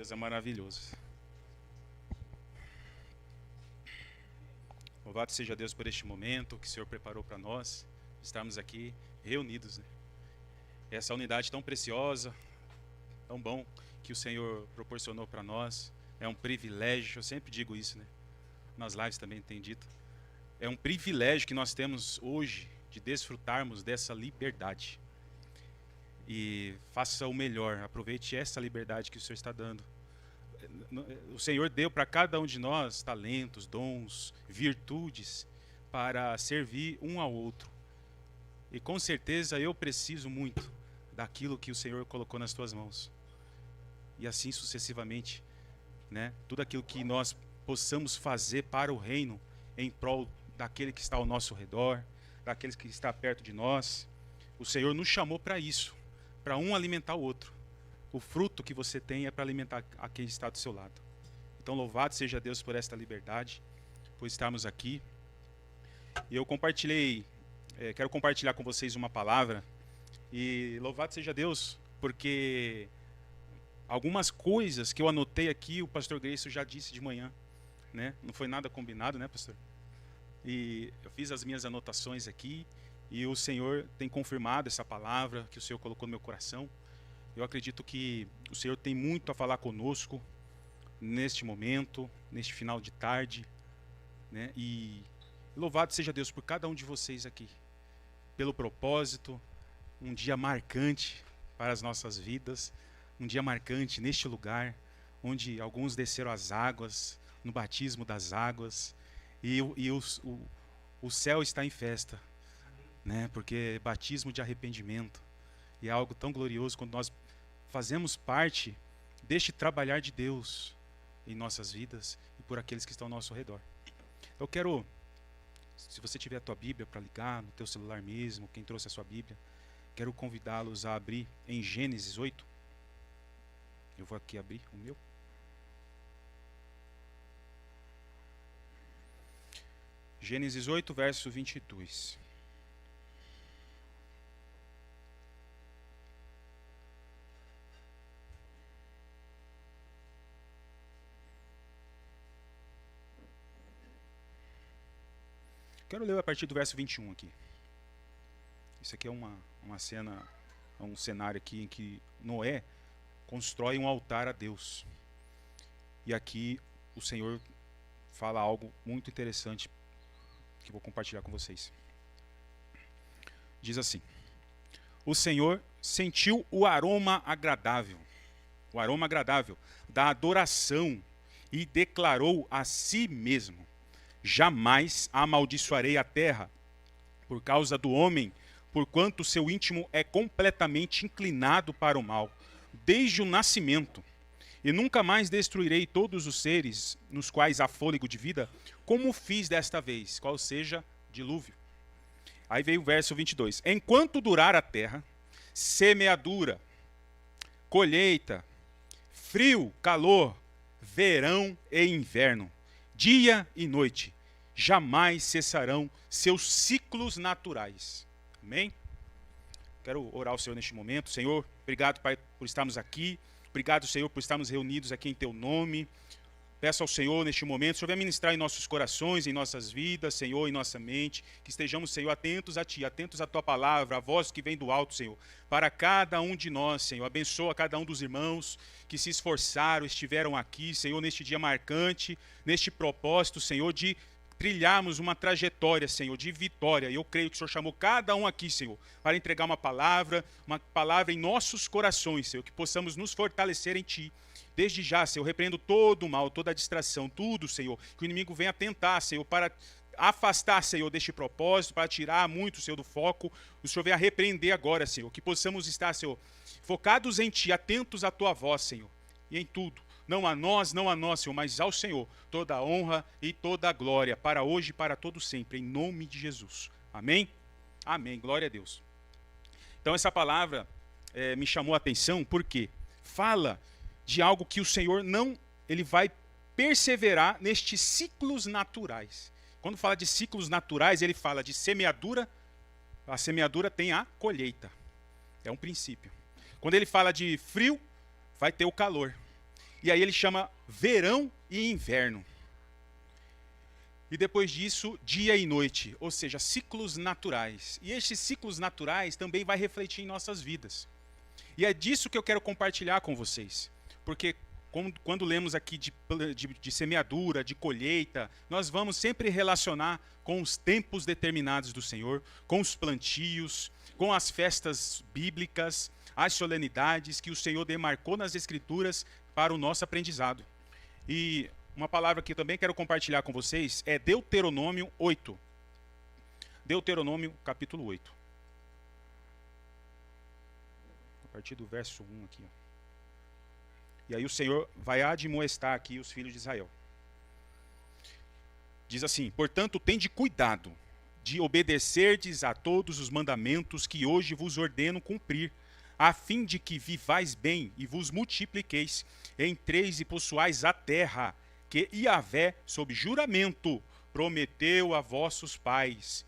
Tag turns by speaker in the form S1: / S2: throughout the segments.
S1: Deus é maravilhoso. Louvado seja Deus por este momento que o Senhor preparou para nós, estarmos aqui reunidos, né? Essa unidade tão preciosa, tão bom que o Senhor proporcionou para nós. É um privilégio, eu sempre digo isso, né? Nas lives também tem dito. É um privilégio que nós temos hoje de desfrutarmos dessa liberdade. E faça o melhor, aproveite essa liberdade que o Senhor está dando. O Senhor deu para cada um de nós talentos, dons, virtudes para servir um ao outro. E com certeza eu preciso muito daquilo que o Senhor colocou nas tuas mãos. E assim sucessivamente, né? Tudo aquilo que nós possamos fazer para o reino em prol daquele que está ao nosso redor, daquele que está perto de nós. O Senhor nos chamou para isso, para um alimentar o outro. O fruto que você tem é para alimentar a quem está do seu lado. Então louvado seja Deus por esta liberdade, por estarmos aqui. E eu quero compartilhar com vocês uma palavra. E louvado seja Deus, porque algumas coisas que eu anotei aqui, o pastor Grace já disse de manhã, né? Não foi nada combinado, né, pastor? E eu fiz as minhas anotações aqui, e o Senhor tem confirmado essa palavra que o Senhor colocou no meu coração. Eu acredito que o Senhor tem muito a falar conosco neste momento, neste final de tarde, né? E louvado seja Deus por cada um de vocês aqui, pelo propósito, um dia marcante para as nossas vidas, um dia marcante neste lugar, onde alguns desceram as águas, no batismo das águas, e o céu está em festa, né? Porque é batismo de arrependimento, e é algo tão glorioso quando nós fazemos parte deste trabalhar de Deus em nossas vidas e por aqueles que estão ao nosso redor. Eu quero, se você tiver a tua Bíblia para ligar, no teu celular mesmo, quem trouxe a sua Bíblia, quero convidá-los a abrir em Gênesis 8. Eu vou aqui abrir o meu. Gênesis 8, verso 22. Quero ler a partir do verso 21 aqui. Isso aqui é uma cena, um cenário aqui em que Noé constrói um altar a Deus. E aqui o Senhor fala algo muito interessante que vou compartilhar com vocês. Diz assim: o Senhor sentiu o aroma agradável da adoração e declarou a si mesmo: jamais amaldiçoarei a terra por causa do homem, porquanto seu íntimo é completamente inclinado para o mal, desde o nascimento. E nunca mais destruirei todos os seres nos quais há fôlego de vida, como fiz desta vez, qual seja dilúvio. Aí veio o verso 22. Enquanto durar a terra, semeadura, colheita, frio, calor, verão e inverno, dia e noite, jamais cessarão seus ciclos naturais. Amém? Quero orar ao Senhor neste momento. Senhor, obrigado, Pai, por estarmos aqui. Obrigado, Senhor, por estarmos reunidos aqui em Teu nome. Peço ao Senhor, neste momento, o Senhor venha ministrar em nossos corações, em nossas vidas, Senhor, em nossa mente, que estejamos, Senhor, atentos a Ti, atentos à Tua palavra, a voz que vem do alto, Senhor, para cada um de nós, Senhor. Abençoa cada um dos irmãos que se esforçaram, estiveram aqui, Senhor, neste dia marcante, neste propósito, Senhor, de trilharmos uma trajetória, Senhor, de vitória. E eu creio que o Senhor chamou cada um aqui, Senhor, para entregar uma palavra em nossos corações, Senhor, que possamos nos fortalecer em Ti. Desde já, Senhor, repreendo todo o mal, toda a distração, tudo, Senhor, que o inimigo venha tentar, Senhor, para afastar, Senhor, deste propósito, para tirar muito, Senhor, do foco. O Senhor venha repreender agora, Senhor, que possamos estar, Senhor, focados em Ti, atentos à Tua voz, Senhor, e em tudo. Não a nós, Senhor, mas ao Senhor, toda a honra e toda a glória, para hoje e para todo sempre, em nome de Jesus. Amém? Amém, glória a Deus. Então essa palavra me chamou a atenção, porque fala de algo que o Senhor ele vai perseverar nestes ciclos naturais. Quando fala de ciclos naturais, ele fala de semeadura, a semeadura tem a colheita, é um princípio. Quando ele fala de frio, vai ter o calor. E aí ele chama verão e inverno. E depois disso, dia e noite, ou seja, ciclos naturais. E estes ciclos naturais também vai refletir em nossas vidas. E é disso que eu quero compartilhar com vocês. Porque quando lemos aqui de semeadura, de colheita, nós vamos sempre relacionar com os tempos determinados do Senhor, com os plantios, com as festas bíblicas, as solenidades que o Senhor demarcou nas Escrituras para o nosso aprendizado. E uma palavra que eu também quero compartilhar com vocês é Deuteronômio 8. Deuteronômio capítulo 8. A partir do verso 1 aqui. E aí o Senhor vai admoestar aqui os filhos de Israel. Diz assim: portanto, tende cuidado de obedecerdes a todos os mandamentos que hoje vos ordeno cumprir, a fim de que vivais bem e vos multipliqueis, entreis e possuais a terra, que Yahvé, sob juramento, prometeu a vossos pais.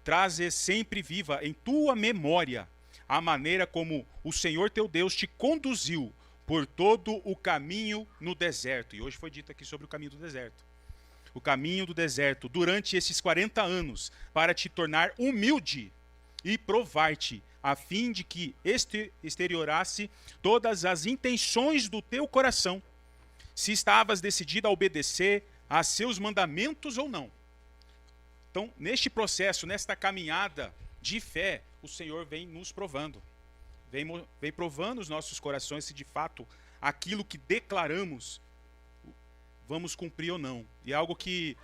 S1: Traze sempre viva em tua memória a maneira como o Senhor teu Deus te conduziu por todo o caminho no deserto. E hoje foi dito aqui sobre o caminho do deserto. O caminho do deserto durante esses 40 anos, para te tornar humilde e provar-te, a fim de que exteriorasse todas as intenções do teu coração, se estavas decidido a obedecer a seus mandamentos ou não. Então, neste processo, nesta caminhada de fé, o Senhor vem nos provando. Vem provando os nossos corações se de fato aquilo que declaramos vamos cumprir ou não. E é algo que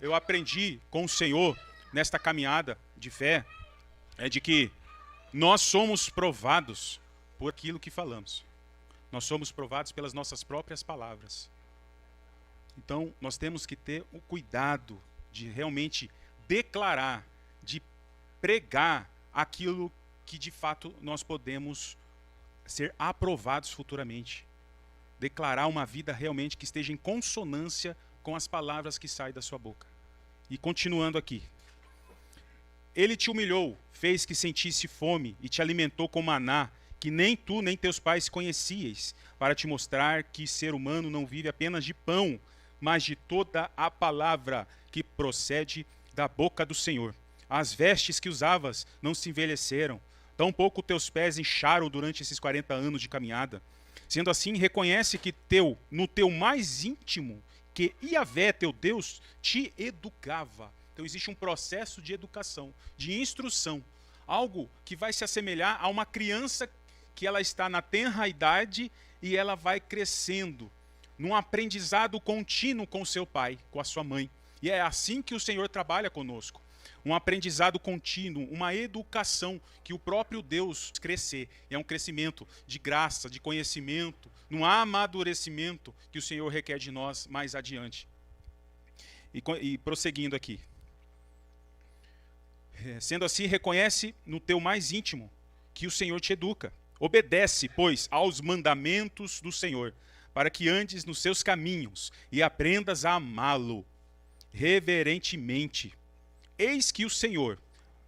S1: eu aprendi com o Senhor nesta caminhada de fé, é de que nós somos provados por aquilo que falamos. Nós somos provados pelas nossas próprias palavras. Então, nós temos que ter o cuidado de realmente declarar, de pregar aquilo que de fato nós podemos ser aprovados futuramente. Declarar uma vida realmente que esteja em consonância com as palavras que saem da sua boca. E continuando aqui. Ele te humilhou, fez que sentisse fome e te alimentou com maná, que nem tu nem teus pais conhecieis, para te mostrar que ser humano não vive apenas de pão, mas de toda a palavra que procede da boca do Senhor. As vestes que usavas não se envelheceram, tampouco teus pés incharam durante esses 40 anos de caminhada. Sendo assim, reconhece que no teu mais íntimo, que Yahvé, teu Deus, te educava. Então existe um processo de educação, de instrução, algo que vai se assemelhar a uma criança que ela está na tenra idade e ela vai crescendo num aprendizado contínuo com o seu pai, com a sua mãe. E é assim que o Senhor trabalha conosco. Um aprendizado contínuo, uma educação que o próprio Deus crescer. É um crescimento de graça, de conhecimento, num amadurecimento que o Senhor requer de nós mais adiante. E prosseguindo aqui. Sendo assim, reconhece no teu mais íntimo que o Senhor te educa. Obedece, pois, aos mandamentos do Senhor, para que andes nos seus caminhos e aprendas a amá-lo reverentemente. Eis que o Senhor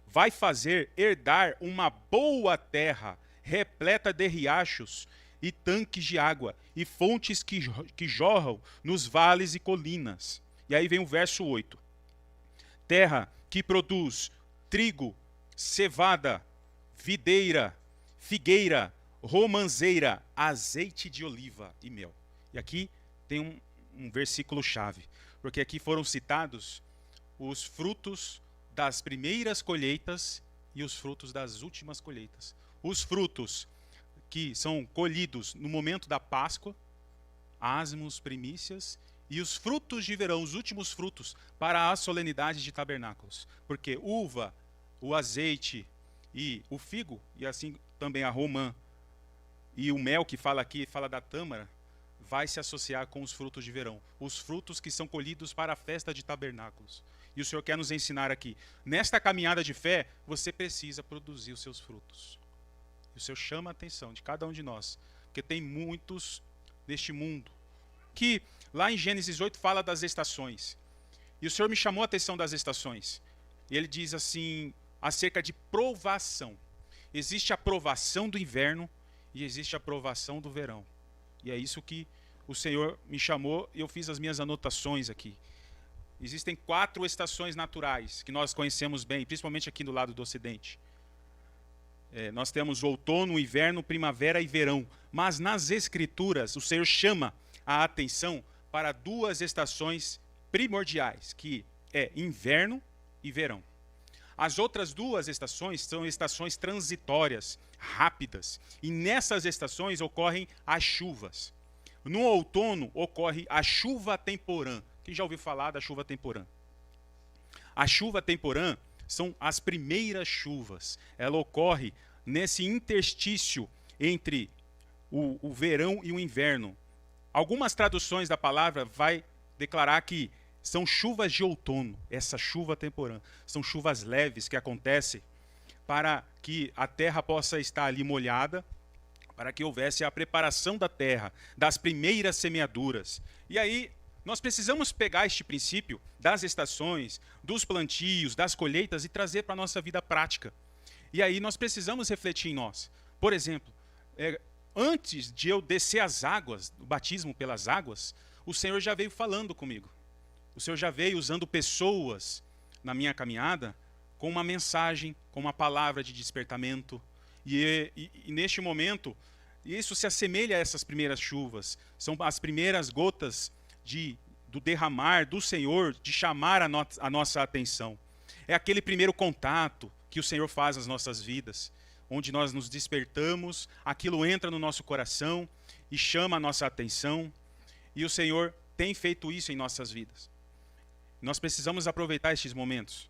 S1: vai fazer herdar uma boa terra, repleta de riachos e tanques de água, e fontes que jorram nos vales e colinas. E aí vem o verso 8. Terra que produz trigo, cevada, videira, figueira, romanzeira, azeite de oliva e mel. E aqui tem um versículo chave, porque aqui foram citados os frutos das primeiras colheitas e os frutos das últimas colheitas. Os frutos que são colhidos no momento da Páscoa, asmos, primícias, e os frutos de verão, os últimos frutos, para as solenidades de tabernáculos. Porque uva, o azeite e o figo, e assim também a romã, e o mel que fala aqui, fala da tâmara, vai se associar com os frutos de verão. Os frutos que são colhidos para a festa de tabernáculos. E o Senhor quer nos ensinar aqui. Nesta caminhada de fé, você precisa produzir os seus frutos. E o Senhor chama a atenção de cada um de nós. Porque tem muitos neste mundo que lá em Gênesis 8 fala das estações. E o Senhor me chamou a atenção das estações. E ele diz assim, acerca de provação. Existe a provação do inverno e existe a provação do verão. E é isso que o Senhor me chamou e eu fiz as minhas anotações aqui. Existem 4 estações naturais que nós conhecemos bem, principalmente aqui do lado do Ocidente. Nós temos o outono, inverno, primavera e verão. Mas nas Escrituras, o Senhor chama a atenção para 2 estações primordiais, que é inverno e verão. As outras 2 estações são estações transitórias, rápidas. E nessas estações ocorrem as chuvas. No outono ocorre a chuva temporã. Quem já ouviu falar da chuva temporã? A chuva temporã são as primeiras chuvas. Ela ocorre nesse interstício entre o verão e o inverno. Algumas traduções da palavra vai declarar que são chuvas de outono, essa chuva temporã. São chuvas leves que acontecem para que a terra possa estar ali molhada, para que houvesse a preparação da terra, das primeiras semeaduras. E aí, nós precisamos pegar este princípio das estações, dos plantios, das colheitas e trazer para a nossa vida prática. E aí nós precisamos refletir em nós. Por exemplo, antes de eu descer as águas, o batismo pelas águas, o Senhor já veio falando comigo. O Senhor já veio usando pessoas na minha caminhada com uma mensagem, com uma palavra de despertamento. E neste momento, isso se assemelha a essas primeiras chuvas. São as primeiras gotas do derramar do Senhor, de chamar a nossa atenção. É aquele primeiro contato que o Senhor faz nas nossas vidas, onde nós nos despertamos, aquilo entra no nosso coração e chama a nossa atenção. E o Senhor tem feito isso em nossas vidas. Nós precisamos aproveitar estes momentos.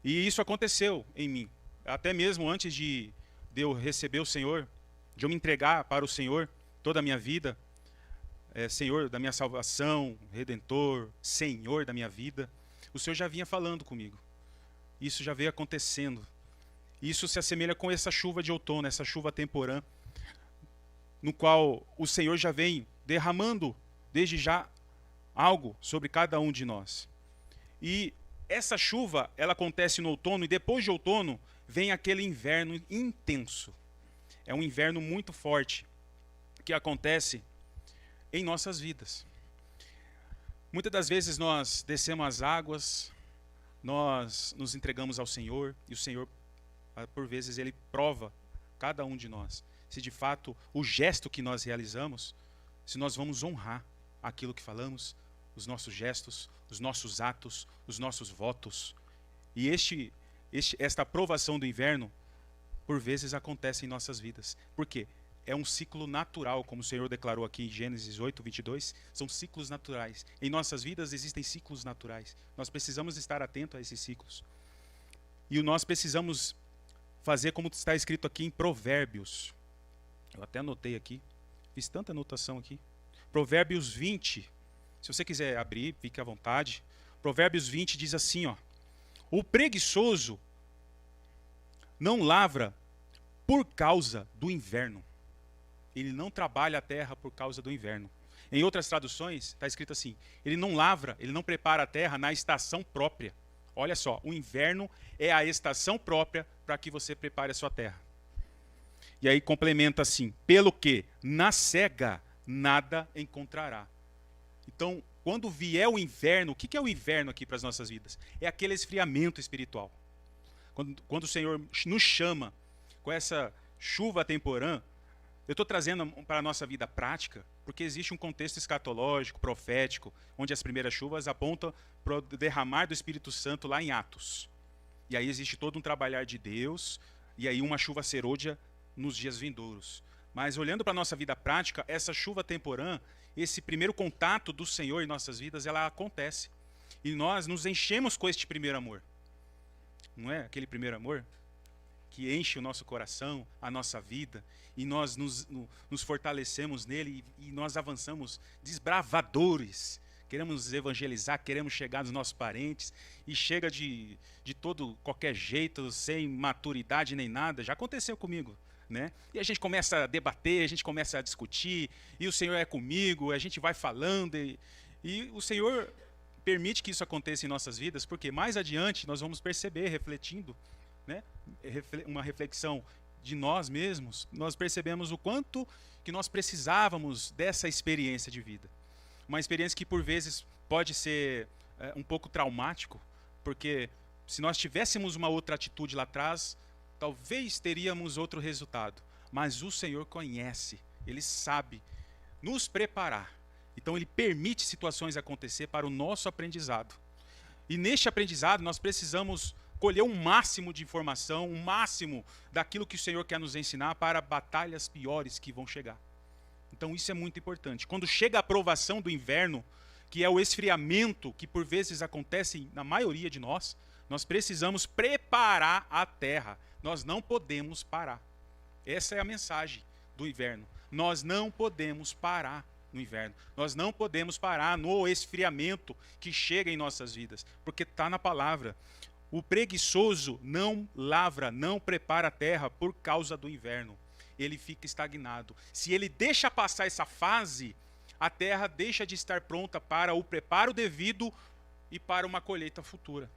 S1: E isso aconteceu em mim. Até mesmo antes de eu receber o Senhor, de eu me entregar para o Senhor toda a minha vida, Senhor da minha salvação, Redentor, Senhor da minha vida, o Senhor já vinha falando comigo. Isso já veio acontecendo. Isso se assemelha com essa chuva de outono, essa chuva temporã, no qual o Senhor já vem derramando desde já algo sobre cada um de nós. E essa chuva, ela acontece no outono, e depois de outono vem aquele inverno intenso. É um inverno muito forte que acontece em nossas vidas. Muitas das vezes nós descemos as águas, nós nos entregamos ao Senhor, e o Senhor, por vezes, Ele prova cada um de nós. Se de fato o gesto que nós realizamos, se nós vamos honrar aquilo que falamos, os nossos gestos, os nossos atos, os nossos votos. E esta aprovação do inverno, por vezes, acontece em nossas vidas. Por quê? É um ciclo natural, como o Senhor declarou aqui em Gênesis 8, 22. São ciclos naturais. Em nossas vidas existem ciclos naturais. Nós precisamos estar atentos a esses ciclos. E nós precisamos fazer como está escrito aqui em Provérbios. Eu até anotei aqui. Fiz tanta anotação aqui. Provérbios 20. Se você quiser abrir, fique à vontade. Provérbios 20 diz assim, ó: o preguiçoso não lavra por causa do inverno. Ele não trabalha a terra por causa do inverno. Em outras traduções, está escrito assim: ele não lavra, ele não prepara a terra na estação própria. Olha só, o inverno é a estação própria para que você prepare a sua terra. E aí complementa assim: pelo que na cega nada encontrará. Então, quando vier o inverno, o que é o inverno aqui para as nossas vidas? É aquele esfriamento espiritual. Quando o Senhor nos chama com essa chuva temporã, eu estou trazendo para a nossa vida prática, porque existe um contexto escatológico, profético, onde as primeiras chuvas apontam para o derramar do Espírito Santo lá em Atos. E aí existe todo um trabalhar de Deus, e aí uma chuva serôdia nos dias vindouros. Mas olhando para a nossa vida prática, essa chuva temporã, esse primeiro contato do Senhor em nossas vidas, ela acontece. E nós nos enchemos com este primeiro amor. Não é aquele primeiro amor que enche o nosso coração, a nossa vida, e nós nos fortalecemos nele e nós avançamos desbravadores. Queremos evangelizar, queremos chegar nos nossos parentes, e chega de qualquer jeito, sem maturidade nem nada. Já aconteceu comigo, né? E a gente começa a debater, a gente começa a discutir, e o Senhor é comigo, a gente vai falando, e o Senhor permite que isso aconteça em nossas vidas, porque mais adiante nós vamos perceber, refletindo, né? Uma reflexão de nós mesmos, nós percebemos o quanto que nós precisávamos dessa experiência de vida. Uma experiência que por vezes pode ser um pouco traumático, porque se nós tivéssemos uma outra atitude lá atrás, talvez teríamos outro resultado. Mas o Senhor conhece, Ele sabe nos preparar. Então Ele permite situações acontecer para o nosso aprendizado. E neste aprendizado nós precisamos colher um máximo de informação, um máximo daquilo que o Senhor quer nos ensinar para batalhas piores que vão chegar. Então isso é muito importante. Quando chega a aprovação do inverno, que é o esfriamento que por vezes acontece na maioria de nós, nós precisamos preparar a terra. Nós não podemos parar. Essa é a mensagem do inverno. Nós não podemos parar no inverno. Nós não podemos parar no esfriamento que chega em nossas vidas, porque está na palavra. O preguiçoso não lavra, não prepara a terra por causa do inverno. Ele fica estagnado. Se ele deixa passar essa fase, a terra deixa de estar pronta para o preparo devido e para uma colheita futura.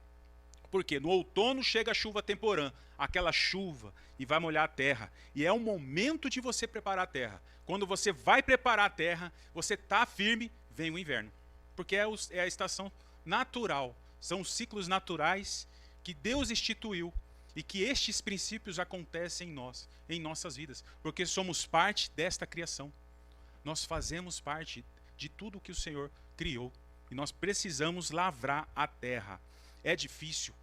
S1: Porque no outono chega a chuva temporã, aquela chuva, e vai molhar a terra. E é o momento de você preparar a terra. Quando você vai preparar a terra, você está firme, vem o inverno. Porque é a estação natural. São os ciclos naturais que Deus instituiu e que estes princípios acontecem em nós, em nossas vidas, porque somos parte desta criação. Nós fazemos parte de tudo que o Senhor criou e nós precisamos lavrar a terra. É difícil,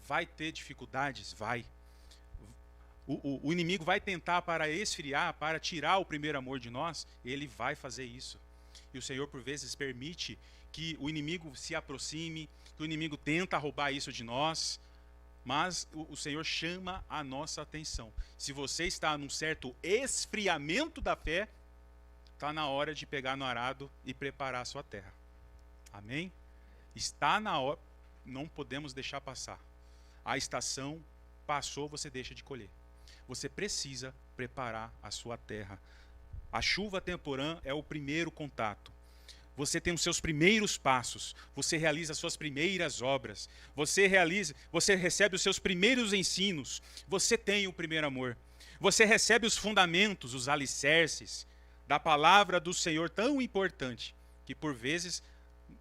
S1: vai ter dificuldades, vai. O inimigo vai tentar para esfriar, para tirar o primeiro amor de nós, ele vai fazer isso. E o Senhor por vezes permite que o inimigo se aproxime, que o inimigo tenta roubar isso de nós, mas o Senhor chama a nossa atenção. Se você está num certo esfriamento da fé, está na hora de pegar no arado e preparar a sua terra. Amém? Está na hora, não podemos deixar passar. A estação passou, você deixa de colher. Você precisa preparar a sua terra. A chuva temporã é o primeiro contato. Você tem os seus primeiros passos, você realiza as suas primeiras obras, você recebe os seus primeiros ensinos, você tem o primeiro amor. Você recebe os fundamentos, os alicerces da palavra do Senhor tão importante, que por vezes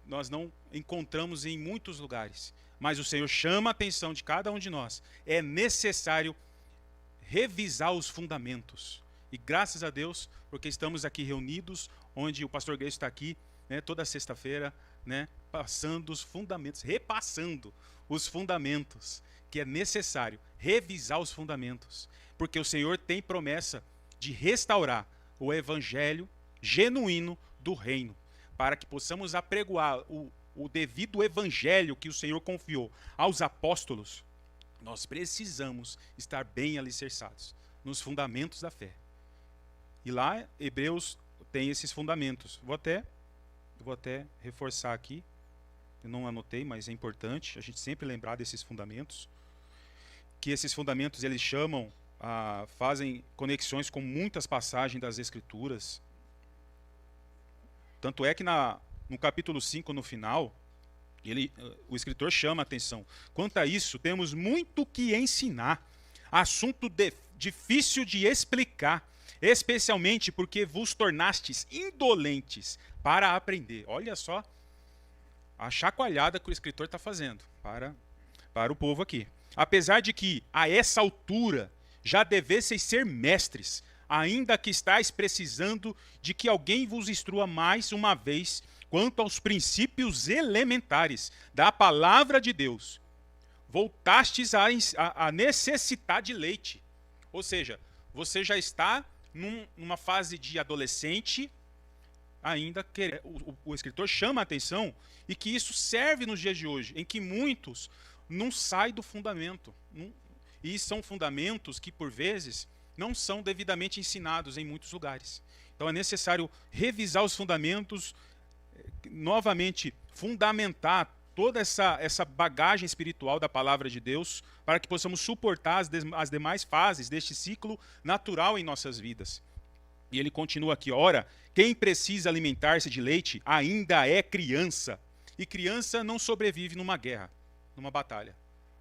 S1: nós não encontramos em muitos lugares. Mas o Senhor chama a atenção de cada um de nós. É necessário revisar os fundamentos. E graças a Deus, porque estamos aqui reunidos, onde o pastor Gleison está aqui, né, toda sexta-feira, né, passando os fundamentos, repassando os fundamentos, que é necessário revisar os fundamentos, porque o Senhor tem promessa de restaurar o evangelho genuíno do reino, para que possamos apregoar o devido evangelho que o Senhor confiou aos apóstolos. Nós precisamos estar bem alicerçados nos fundamentos da fé. E lá, Hebreus tem esses fundamentos. Vou até reforçar aqui. Eu não anotei, mas é importante a gente sempre lembrar desses fundamentos. Que esses fundamentos eles fazem conexões com muitas passagens das Escrituras. Tanto é que no capítulo 5, no final, o escritor chama a atenção. Quanto a isso, temos muito que ensinar. Assunto difícil de explicar, especialmente porque vos tornastes indolentes para aprender. Olha só a chacoalhada que o escritor está fazendo para o povo aqui. Apesar de que, a essa altura, já devesseis ser mestres, ainda que estáis precisando de que alguém vos instrua mais uma vez quanto aos princípios elementares da palavra de Deus. Voltastes a necessitar de leite. Ou seja, você já está numa fase de adolescente, ainda que o escritor chama a atenção, e que isso serve nos dias de hoje, em que muitos não saem do fundamento. E são fundamentos que, por vezes, não são devidamente ensinados em muitos lugares. Então é necessário revisar os fundamentos, novamente fundamentar toda essa bagagem espiritual da palavra de Deus, para que possamos suportar as demais fases deste ciclo natural em nossas vidas. E ele continua aqui: ora, quem precisa alimentar-se de leite ainda é criança, e criança não sobrevive numa guerra, numa batalha.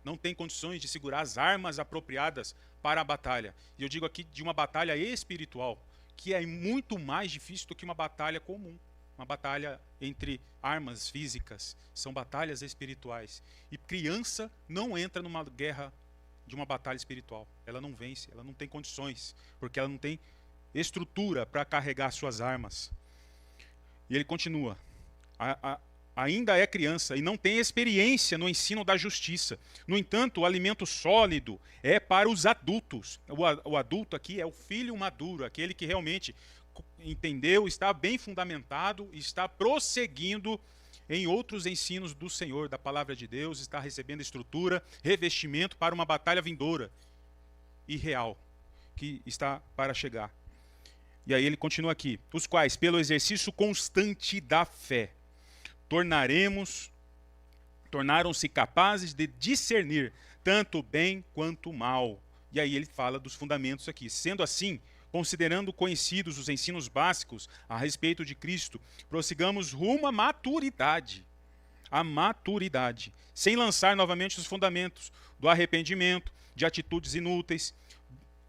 S1: não tem condições de segurar as armas apropriadas para a batalha. E eu digo aqui de uma batalha espiritual, que é muito mais difícil do que uma batalha comum. Uma batalha entre armas físicas. São batalhas espirituais. E criança não entra numa guerra de uma batalha espiritual. Ela não vence, ela não tem condições, porque ela não tem estrutura para carregar suas armas. E ele continua. Ainda é criança e não tem experiência no ensino da justiça. No entanto, o alimento sólido é para os adultos. O adulto aqui é o filho maduro, aquele que realmente entendeu, está bem fundamentado, está prosseguindo em outros ensinos do Senhor, da palavra de Deus, está recebendo estrutura, revestimento para uma batalha vindoura e real, que está para chegar. E aí ele continua aqui. Os quais, pelo exercício constante da fé, tornaram-se capazes de discernir tanto o bem quanto o mal. E aí ele fala dos fundamentos aqui. Sendo assim, considerando conhecidos os ensinos básicos a respeito de Cristo, prossigamos rumo à maturidade. A maturidade. Sem lançar novamente os fundamentos do arrependimento, de atitudes inúteis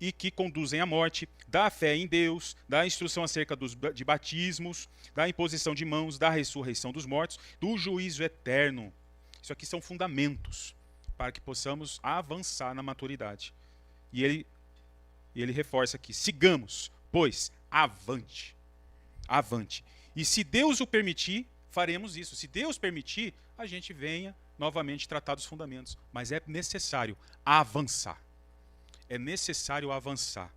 S1: e que conduzem à morte, da fé em Deus, da instrução acerca de batismos, da imposição de mãos, da ressurreição dos mortos, do juízo eterno. Isso aqui são fundamentos para que possamos avançar na maturidade. E ele reforça aqui, sigamos, pois, avante. Avante. E se Deus o permitir, faremos isso. Se Deus permitir, a gente venha novamente tratar dos fundamentos. Mas é necessário avançar. É necessário avançar.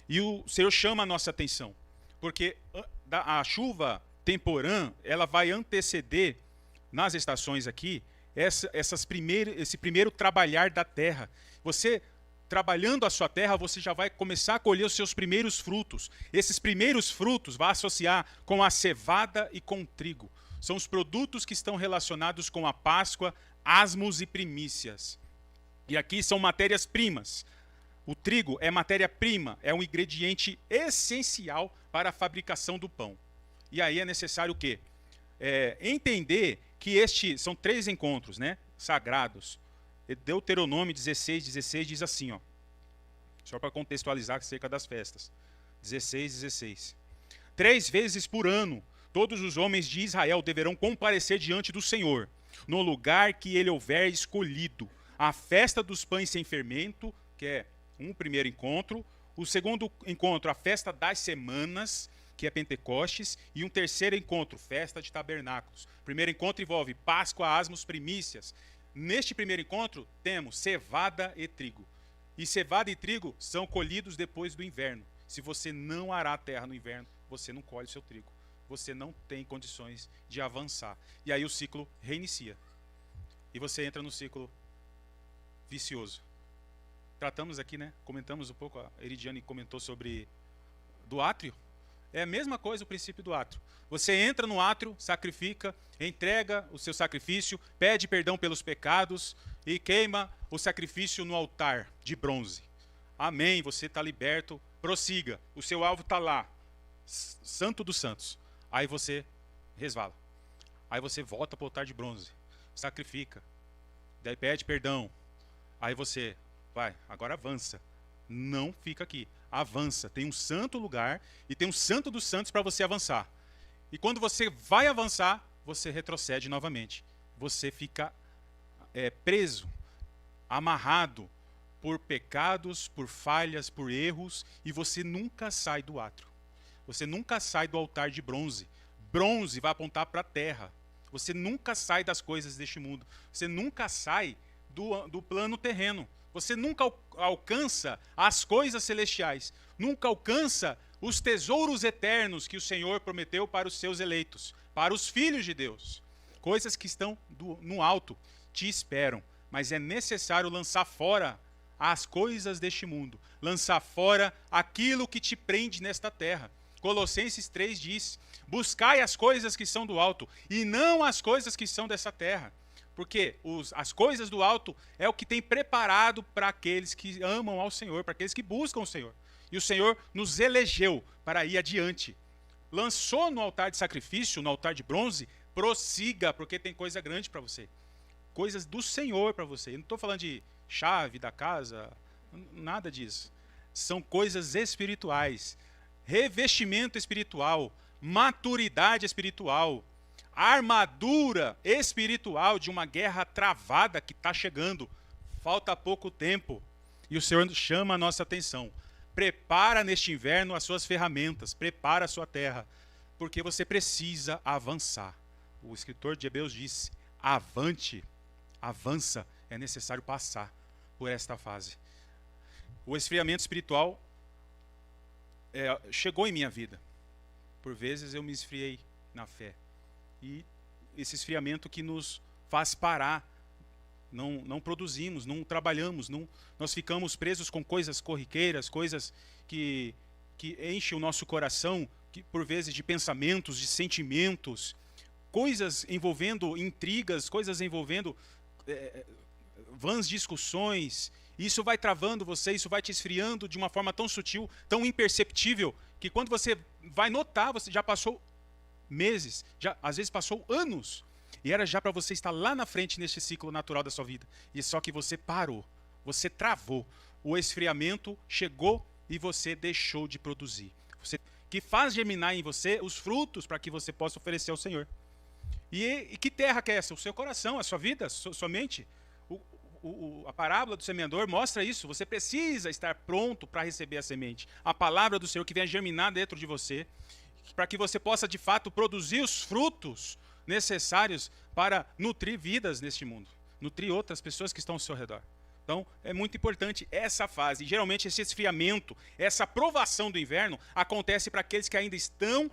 S1: E o Senhor chama a nossa atenção, porque a chuva temporã, ela vai anteceder, nas estações aqui, esse primeiro trabalhar da terra. Você, trabalhando a sua terra, você já vai começar a colher os seus primeiros frutos. Esses primeiros frutos vai associar com a cevada e com o trigo. São os produtos que estão relacionados com a Páscoa, asmos e primícias. E aqui são matérias-primas. O trigo é matéria-prima, é um ingrediente essencial para a fabricação do pão. E aí é necessário o quê? Entender que são 3 encontros, né, sagrados. Deuteronômio 16:16 diz assim, ó, só para contextualizar acerca das festas. 16:16. 3 vezes por ano, todos os homens de Israel deverão comparecer diante do Senhor, no lugar que ele houver escolhido. A festa dos pães sem fermento, que é um primeiro encontro. O segundo encontro, a festa das semanas, que é Pentecostes. E um terceiro encontro, festa de tabernáculos. O primeiro encontro envolve Páscoa, asmos, primícias. Neste primeiro encontro, temos cevada e trigo. E cevada e trigo são colhidos depois do inverno. Se você não arar a terra no inverno, você não colhe o seu trigo. Você não tem condições de avançar. E aí o ciclo reinicia. E você entra no ciclo vicioso. Tratamos aqui, né? Comentamos um pouco, a Eridiane comentou sobre do átrio. É a mesma coisa o princípio do átrio. Você entra no átrio, sacrifica, entrega o seu sacrifício, pede perdão pelos pecados e queima o sacrifício no altar de bronze. Amém, você está liberto, prossiga. O seu alvo está lá, Santo dos Santos. Aí você resvala. Aí você volta para o altar de bronze, sacrifica, daí pede perdão. Aí você... vai, agora avança. Não fica aqui. Avança. Tem um santo lugar e tem um santo dos santos para você avançar. E quando você vai avançar, você retrocede novamente. Você fica preso, amarrado por pecados, por falhas, por erros, e você nunca sai do átrio. Você nunca sai do altar de bronze. Bronze vai apontar para a terra. Você nunca sai das coisas deste mundo. Você nunca sai do plano terreno. Você nunca alcança as coisas celestiais, nunca alcança os tesouros eternos que o Senhor prometeu para os seus eleitos, para os filhos de Deus. Coisas que estão no alto, te esperam, mas é necessário lançar fora as coisas deste mundo, lançar fora aquilo que te prende nesta terra. Colossenses 3 diz, buscai as coisas que são do alto e não as coisas que são dessa terra. Porque as coisas do alto é o que tem preparado para aqueles que amam ao Senhor, para aqueles que buscam o Senhor. E o Senhor nos elegeu para ir adiante. Lançou no altar de sacrifício, no altar de bronze, prossiga, porque tem coisa grande para você. coisas do Senhor para você. Eu não estou falando de chave da casa, nada disso. São coisas espirituais, revestimento espiritual, maturidade espiritual, armadura espiritual de uma guerra travada que está chegando. Falta pouco tempo e o Senhor chama a nossa atenção. Prepara neste inverno as suas ferramentas, prepara a sua terra, porque você precisa avançar. O escritor de Hebreus disse: avante, avança, é necessário passar por esta fase. O esfriamento espiritual chegou em minha vida. Por vezes eu me esfriei na fé. E esse esfriamento que nos faz parar, não produzimos, não trabalhamos, nós ficamos presos com coisas corriqueiras, coisas que enchem o nosso coração, por vezes de pensamentos, de sentimentos, coisas envolvendo intrigas, coisas envolvendo vãs discussões. Isso vai travando você, isso vai te esfriando de uma forma tão sutil, tão imperceptível, que quando você vai notar, você já passou meses, já às vezes passou anos, e era já para você estar lá na frente neste ciclo natural da sua vida. E só que você parou, você travou, o esfriamento chegou e você deixou de produzir. Que faz germinar em você os frutos para que você possa oferecer ao Senhor. E que terra que é essa? O seu coração, a sua vida, a sua mente. A parábola do semeador mostra isso. Você precisa estar pronto para receber a semente. A palavra do Senhor que venha germinar dentro de você, para que você possa de fato produzir os frutos necessários para nutrir vidas neste mundo, nutrir outras pessoas que estão ao seu redor. Então, é muito importante essa fase. E, geralmente, esse esfriamento, essa provação do inverno, acontece para aqueles que ainda estão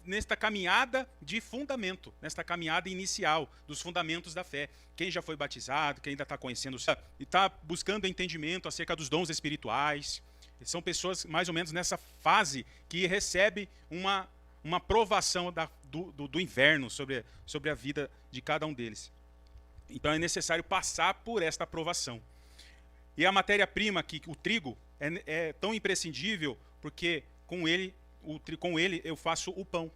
S1: nesta caminhada de fundamento, nesta caminhada inicial dos fundamentos da fé. Quem já foi batizado, quem ainda está conhecendo e está buscando entendimento acerca dos dons espirituais. São pessoas mais ou menos nessa fase que recebe uma provação do inverno sobre a vida de cada um deles. Então é necessário passar por esta aprovação. E a matéria-prima, o trigo, é tão imprescindível, porque com ele eu faço o pão.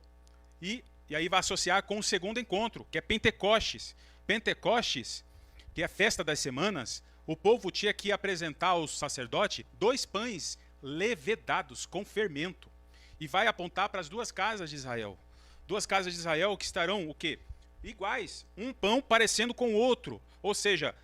S1: E aí vai associar com o segundo encontro, que é Pentecostes. Pentecostes, que é a festa das semanas, o povo tinha que apresentar ao sacerdote 2 pães levedados com fermento. E vai apontar para as 2 casas de Israel. 2 casas de Israel que estarão o quê? Iguais, um pão parecendo com o outro. Ou seja,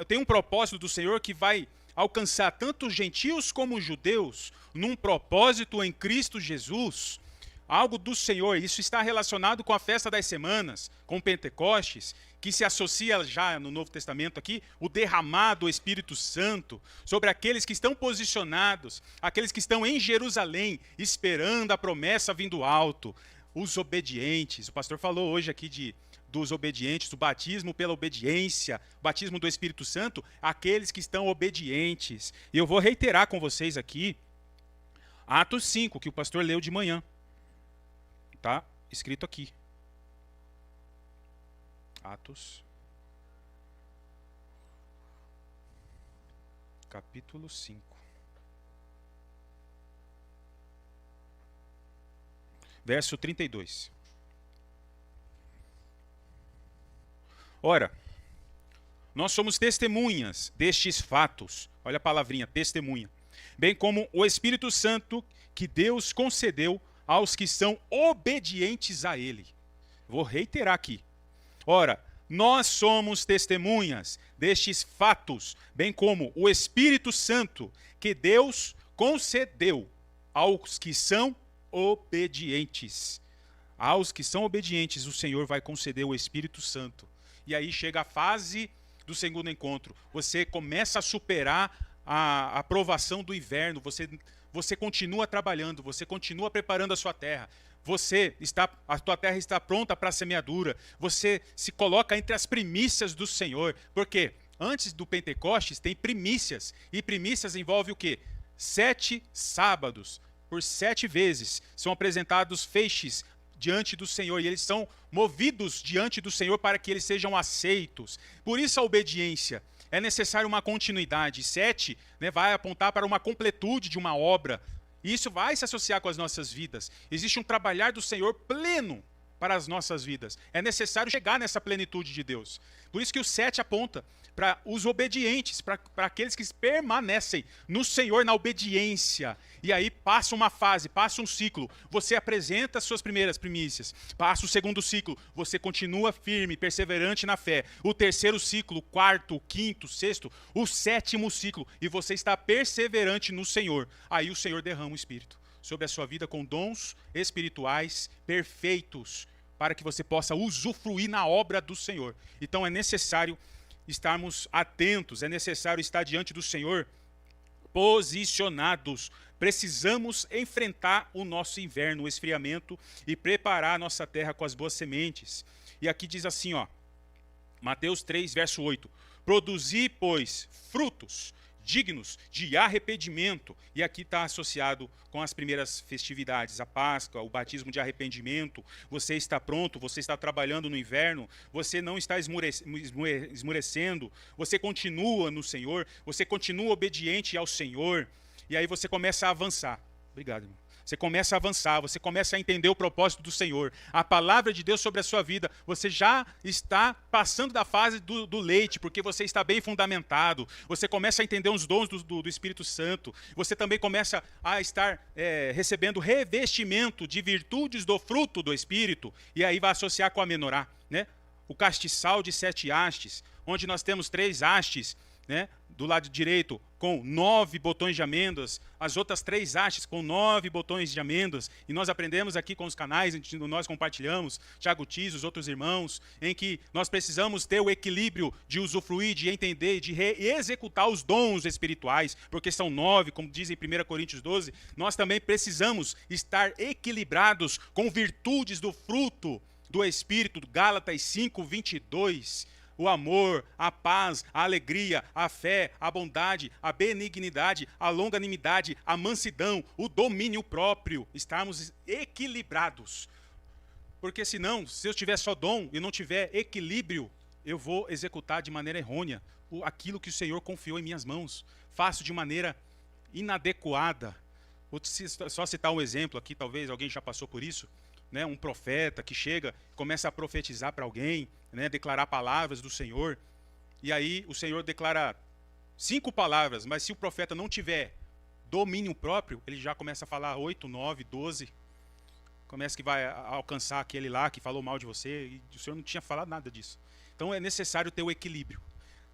S1: tem um propósito do Senhor que vai alcançar tanto os gentios como os judeus num propósito em Cristo Jesus. Algo do Senhor. Isso está relacionado com a festa das semanas, com Pentecostes, que se associa já no Novo Testamento aqui, o derramado do Espírito Santo sobre aqueles que estão posicionados, aqueles que estão em Jerusalém, esperando a promessa vindo alto. Os obedientes, o pastor falou hoje aqui dos obedientes, o batismo pela obediência, o batismo do Espírito Santo, aqueles que estão obedientes. E eu vou reiterar com vocês aqui, Atos 5, que o pastor leu de manhã. Está escrito aqui. Atos, capítulo 5. Verso 32. Ora, nós somos testemunhas destes fatos. Olha a palavrinha, testemunha. Bem como o Espírito Santo que Deus concedeu aos que são obedientes a Ele. Vou reiterar aqui. Ora, nós somos testemunhas destes fatos, bem como o Espírito Santo que Deus concedeu aos que são obedientes. Aos que são obedientes, o Senhor vai conceder o Espírito Santo. E aí chega a fase do segundo encontro. Você começa a superar a aprovação do inverno. Você continua trabalhando, você continua preparando a sua terra. A tua terra está pronta para a semeadura. Você se coloca entre as primícias do Senhor. Porque antes do Pentecostes tem primícias. E primícias envolve o quê? 7 sábados. Por 7 vezes são apresentados feixes diante do Senhor, e eles são movidos diante do Senhor para que eles sejam aceitos. Por isso a obediência. É necessário uma continuidade. 7, vai apontar para uma completude de uma obra. E isso vai se associar com as nossas vidas. Existe um trabalhar do Senhor pleno para as nossas vidas. É necessário chegar nessa plenitude de Deus. Por isso que o 7 aponta para os obedientes, para aqueles que permanecem no Senhor, na obediência. E aí passa uma fase, passa um ciclo. Você apresenta as suas primeiras primícias. Passa o segundo ciclo. Você continua firme, perseverante na fé. O terceiro ciclo, o quarto, o quinto, o sexto, o sétimo ciclo. E você está perseverante no Senhor. Aí o Senhor derrama o Espírito sobre a sua vida com dons espirituais perfeitos, para que você possa usufruir na obra do Senhor. Então é necessário estarmos atentos, é necessário estar diante do Senhor posicionados. Precisamos enfrentar o nosso inverno, o esfriamento, e preparar a nossa terra com as boas sementes. E aqui diz assim, ó, Mateus 3, verso 8. Produzi, pois, frutos dignos de arrependimento. E aqui está associado com as primeiras festividades, a Páscoa, o batismo de arrependimento. Você está pronto, você está trabalhando no inverno, você não está esmurecendo, você continua no Senhor, você continua obediente ao Senhor, e aí você começa a avançar. Obrigado, irmão. Você começa a avançar, você começa a entender o propósito do Senhor. A palavra de Deus sobre a sua vida, você já está passando da fase do leite, porque você está bem fundamentado. Você começa a entender os dons do Espírito Santo. Você também começa a estar recebendo revestimento de virtudes do fruto do Espírito. E aí vai associar com a menorá, né? O castiçal de 7 hastes, onde nós temos 3 hastes, né, do lado direito com 9 botões de amêndoas, as outras 3 hastes com 9 botões de amêndoas, e nós aprendemos aqui com os canais, nós compartilhamos, Thiago Tiz, os outros irmãos, em que nós precisamos ter o equilíbrio de usufruir, de entender, de executar os dons espirituais, porque são 9, como diz em 1 Coríntios 12, nós também precisamos estar equilibrados com virtudes do fruto do Espírito, Gálatas 5, 22, o amor, a paz, a alegria, a fé, a bondade, a benignidade, a longanimidade, a mansidão, o domínio próprio. Estarmos equilibrados. Porque senão, se eu tiver só dom e não tiver equilíbrio, eu vou executar de maneira errônea aquilo que o Senhor confiou em minhas mãos. Faço de maneira inadequada. Vou só citar um exemplo aqui, talvez alguém já passou por isso. Né, um profeta que chega, começa a profetizar para alguém, né, declarar palavras do Senhor, e aí o Senhor declara 5 palavras, mas se o profeta não tiver domínio próprio, ele já começa a falar 8, 9, 12, começa que vai alcançar aquele lá que falou mal de você, e o Senhor não tinha falado nada disso. Então é necessário ter o equilíbrio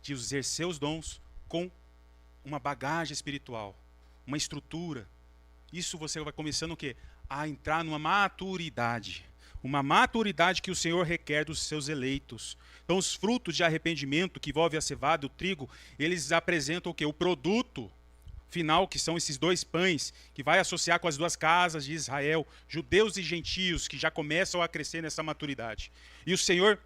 S1: de exercer os dons com uma bagagem espiritual, uma estrutura. Isso você vai começando o quê? A entrar numa maturidade. Uma maturidade que o Senhor requer dos seus eleitos. Então os frutos de arrependimento que envolve a cevada e o trigo, eles apresentam o quê? O produto final, que são esses 2 pães, que vai associar com as 2 casas de Israel, judeus e gentios, que já começam a crescer nessa maturidade. E o Senhor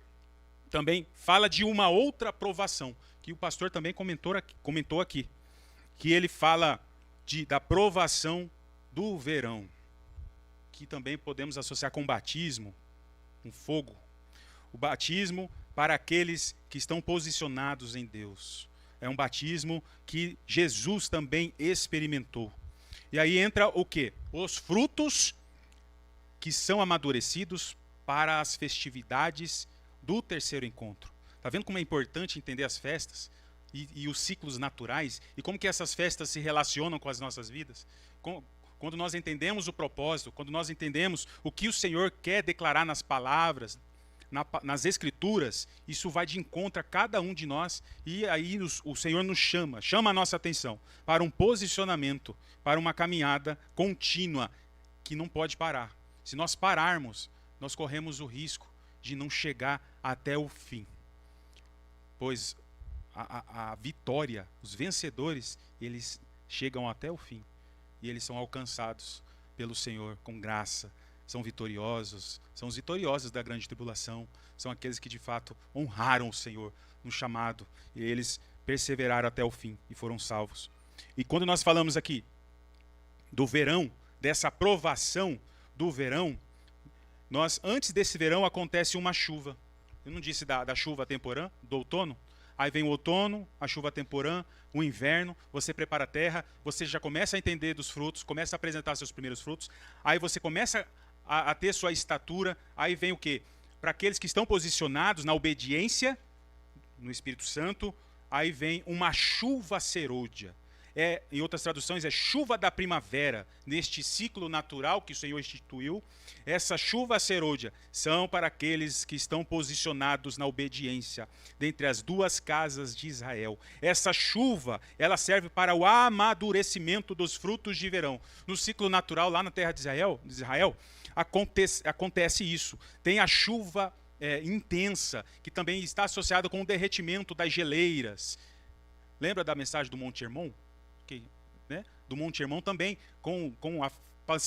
S1: também fala de uma outra provação, que o pastor também comentou aqui, que ele fala da provação do verão, que também podemos associar com o batismo, com fogo. O batismo para aqueles que estão posicionados em Deus. É um batismo que Jesus também experimentou. E aí entra o quê? Os frutos que são amadurecidos para as festividades do terceiro encontro. Está vendo como é importante entender as festas e os ciclos naturais? E como que essas festas se relacionam com as nossas vidas? Quando nós entendemos o propósito, quando nós entendemos o que o Senhor quer declarar nas palavras, nas escrituras, isso vai de encontro a cada um de nós, e aí o Senhor nos chama a nossa atenção para um posicionamento, para uma caminhada contínua, que não pode parar. Se nós pararmos, nós corremos o risco de não chegar até o fim. Pois a vitória, os vencedores, eles chegam até o fim. E eles são alcançados pelo Senhor com graça, são vitoriosos, são os vitoriosos da grande tribulação, são aqueles que de fato honraram o Senhor no chamado, e eles perseveraram até o fim e foram salvos. E quando nós falamos aqui do verão, dessa aprovação do verão, antes desse verão acontece uma chuva. Eu não disse da chuva temporã, do outono? Aí vem o outono, a chuva temporã, o inverno, você prepara a terra, você já começa a entender dos frutos, começa a apresentar seus primeiros frutos, aí você começa a ter sua estatura. Aí vem o quê? Para aqueles que estão posicionados na obediência no Espírito Santo, aí vem uma chuva serôdia. Em outras traduções, é chuva da primavera. Neste ciclo natural que o Senhor instituiu, essa chuva serôdia são para aqueles que estão posicionados na obediência dentre as duas casas de Israel. Essa chuva, ela serve para o amadurecimento dos frutos de verão. No ciclo natural, lá na terra de Israel, acontece isso. Tem a chuva intensa, que também está associada com o derretimento das geleiras. Lembra da mensagem do Monte Hermon? Né? Do Monte Hermon também,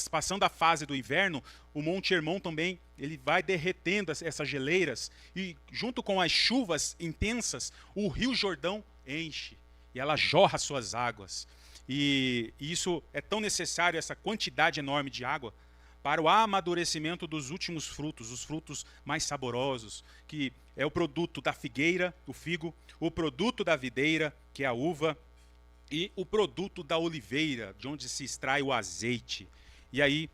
S1: passando a fase do inverno, o Monte Hermon também ele vai derretendo essas geleiras, e junto com as chuvas intensas, o Rio Jordão enche, e ela jorra suas águas. E isso é tão necessário, essa quantidade enorme de água, para o amadurecimento dos últimos frutos, os frutos mais saborosos, que é o produto da figueira, o figo, o produto da videira, que é a uva, e o produto da oliveira, de onde se extrai o azeite. E aí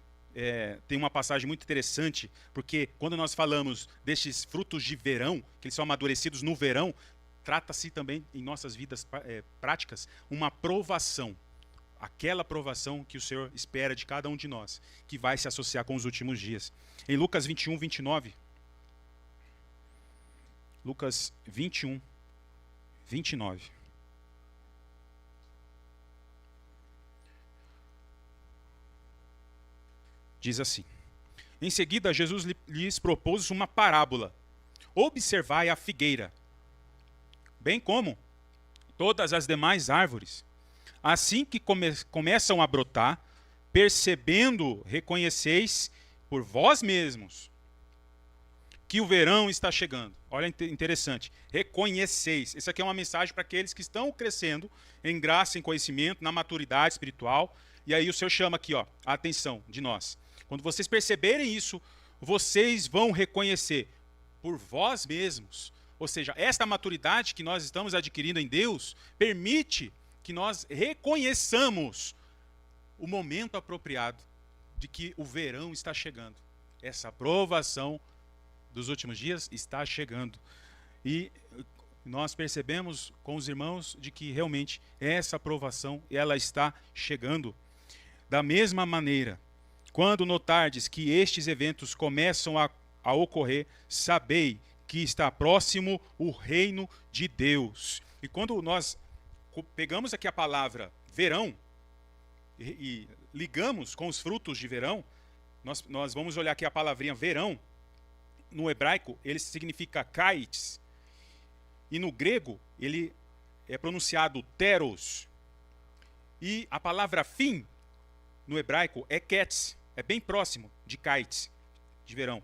S1: tem uma passagem muito interessante, porque quando nós falamos destes frutos de verão, que eles são amadurecidos no verão, trata-se também, em nossas vidas práticas, uma provação. Aquela provação que o Senhor espera de cada um de nós, que vai se associar com os últimos dias. Em Lucas 21, 29. Lucas 21, 29. Diz assim: em seguida, Jesus lhes propôs uma parábola. Observai a figueira, bem como todas as demais árvores. Assim que começam a brotar, percebendo, reconheceis por vós mesmos que o verão está chegando. Olha, interessante. Reconheceis. Isso aqui é uma mensagem para aqueles que estão crescendo em graça, em conhecimento, na maturidade espiritual. E aí o Senhor chama aqui, a atenção de nós. Quando vocês perceberem isso, vocês vão reconhecer por vós mesmos. Ou seja, esta maturidade que nós estamos adquirindo em Deus permite que nós reconheçamos o momento apropriado de que o verão está chegando. Essa provação dos últimos dias está chegando. E nós percebemos com os irmãos de que realmente essa provação ela está chegando. Da mesma maneira, quando notardes que estes eventos começam a ocorrer, sabei que está próximo o reino de Deus. E quando nós pegamos aqui a palavra verão e ligamos com os frutos de verão, nós vamos olhar aqui a palavrinha verão. No hebraico, ele significa kaites. E no grego, ele é pronunciado teros. E a palavra fim, no hebraico, é ketz. É bem próximo de kaites, de verão.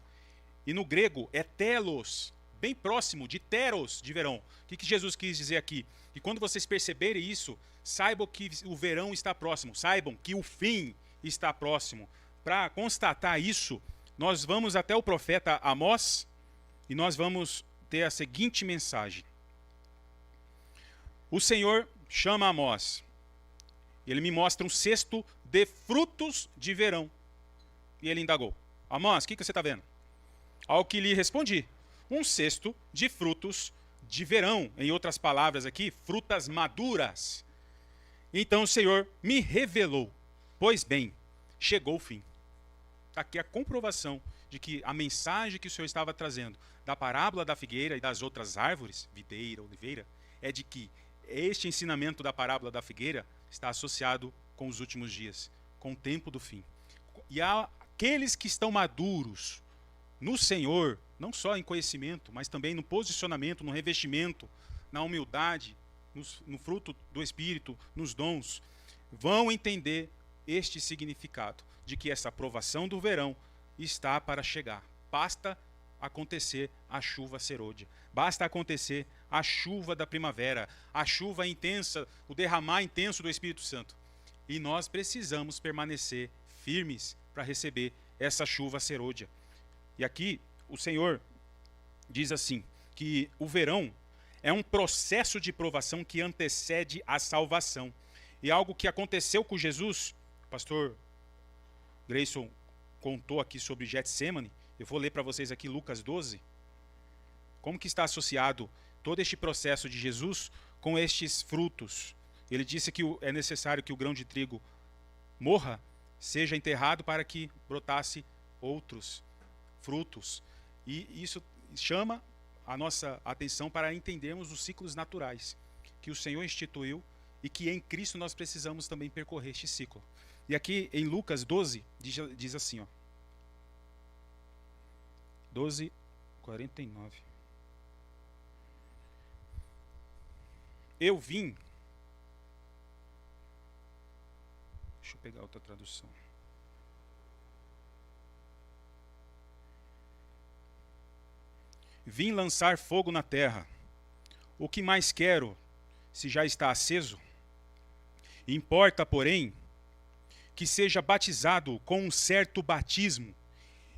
S1: E no grego, é telos, bem próximo de teros, de verão. O que Jesus quis dizer aqui? Que quando vocês perceberem isso, saibam que o verão está próximo. Saibam que o fim está próximo. Para constatar isso, nós vamos até o profeta Amós e nós vamos ter a seguinte mensagem. O Senhor chama Amós. Ele me mostra um cesto de frutos de verão. E ele indagou: Amós, o que você está vendo? Ao que lhe respondi: um cesto de frutos de verão. Em outras palavras aqui, frutas maduras. Então o Senhor me revelou: pois bem, chegou o fim. Está aqui a comprovação de que a mensagem que o Senhor estava trazendo da parábola da figueira e das outras árvores, videira, oliveira, é de que este ensinamento da parábola da figueira está associado com os últimos dias, com o tempo do fim. E aqueles que estão maduros no Senhor, não só em conhecimento, mas também no posicionamento, no revestimento, na humildade, no fruto do Espírito, nos dons, vão entender este significado de que essa aprovação do verão está para chegar. Basta acontecer a chuva serôdia, basta acontecer a chuva da primavera, a chuva intensa, o derramar intenso do Espírito Santo. E nós precisamos permanecer firmes para receber essa chuva serôdia. E aqui o Senhor diz assim, que o verão é um processo de provação que antecede a salvação. E algo que aconteceu com Jesus, o pastor Grayson contou aqui sobre Getsemane, eu vou ler para vocês aqui Lucas 12. Como que está associado todo este processo de Jesus com estes frutos? Ele disse que é necessário que o grão de trigo morra, seja enterrado para que brotasse outros frutos. E isso chama a nossa atenção para entendermos os ciclos naturais que o Senhor instituiu e que em Cristo nós precisamos também percorrer este ciclo. E aqui em Lucas 12, diz assim, ó, 12:49. Eu vim... Deixa eu pegar outra tradução. Vim lançar fogo na terra. O que mais quero, se já está aceso? Importa, porém, que seja batizado com um certo batismo.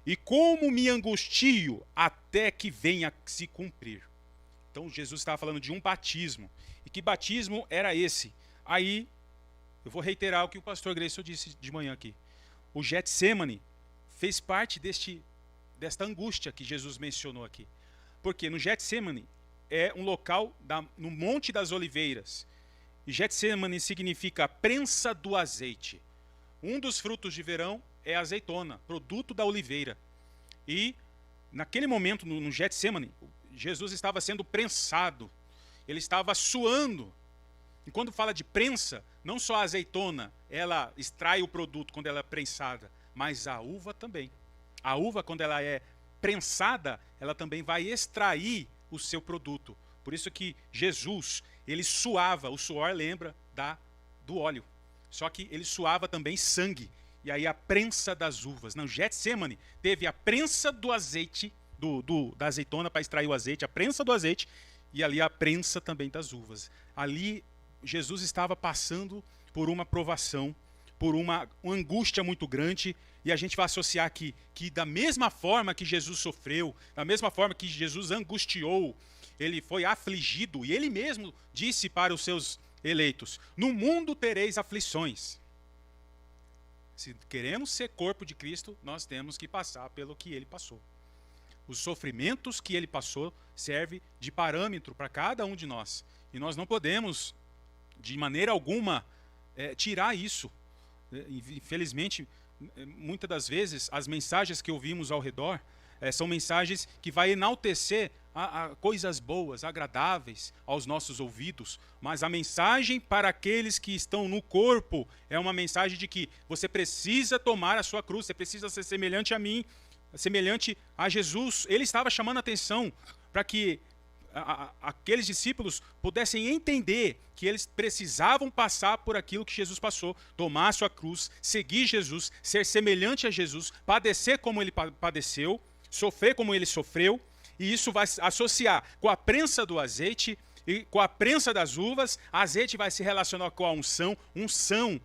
S1: E como me angustio até que venha se cumprir. Então Jesus estava falando de um batismo. E que batismo era esse? Aí, eu vou reiterar o que o pastor Grayson disse de manhã aqui. O Getsemane fez parte desta angústia que Jesus mencionou aqui. Porque no Getsemane é um local no Monte das Oliveiras. E Getsemane significa prensa do azeite. Um dos frutos de verão é a azeitona, produto da oliveira. E naquele momento, no Getsemane, Jesus estava sendo prensado. Ele estava suando. E quando fala de prensa, não só a azeitona, ela extrai o produto quando ela é prensada, mas a uva também. A uva, quando ela é prensada, ela também vai extrair o seu produto. Por isso que Jesus, ele suava, o suor lembra do óleo. Só que ele suava também sangue. E aí a prensa das uvas. No Getsemane teve a prensa do azeite, da azeitona para extrair o azeite, a prensa do azeite, e ali a prensa também das uvas. Ali Jesus estava passando por uma provação, por uma angústia muito grande, e a gente vai associar aqui que da mesma forma que Jesus sofreu, da mesma forma que Jesus angustiou, ele foi afligido, e ele mesmo disse para os seus eleitos: no mundo tereis aflições. Se queremos ser corpo de Cristo, nós temos que passar pelo que ele passou. Os sofrimentos que ele passou servem de parâmetro para cada um de nós. E nós não podemos, de maneira alguma, tirar isso. Infelizmente, muitas das vezes, as mensagens que ouvimos ao redor são mensagens que vão enaltecer a coisas boas, agradáveis aos nossos ouvidos, mas a mensagem para aqueles que estão no corpo é uma mensagem de que você precisa tomar a sua cruz, você precisa ser semelhante a mim, semelhante a Jesus. Ele estava chamando a atenção para que aqueles discípulos pudessem entender que eles precisavam passar por aquilo que Jesus passou, tomar a sua cruz, seguir Jesus, ser semelhante a Jesus, padecer como ele padeceu, sofrer como ele sofreu, e isso vai associar com a prensa do azeite e com a prensa das uvas. A azeite vai se relacionar com a unção,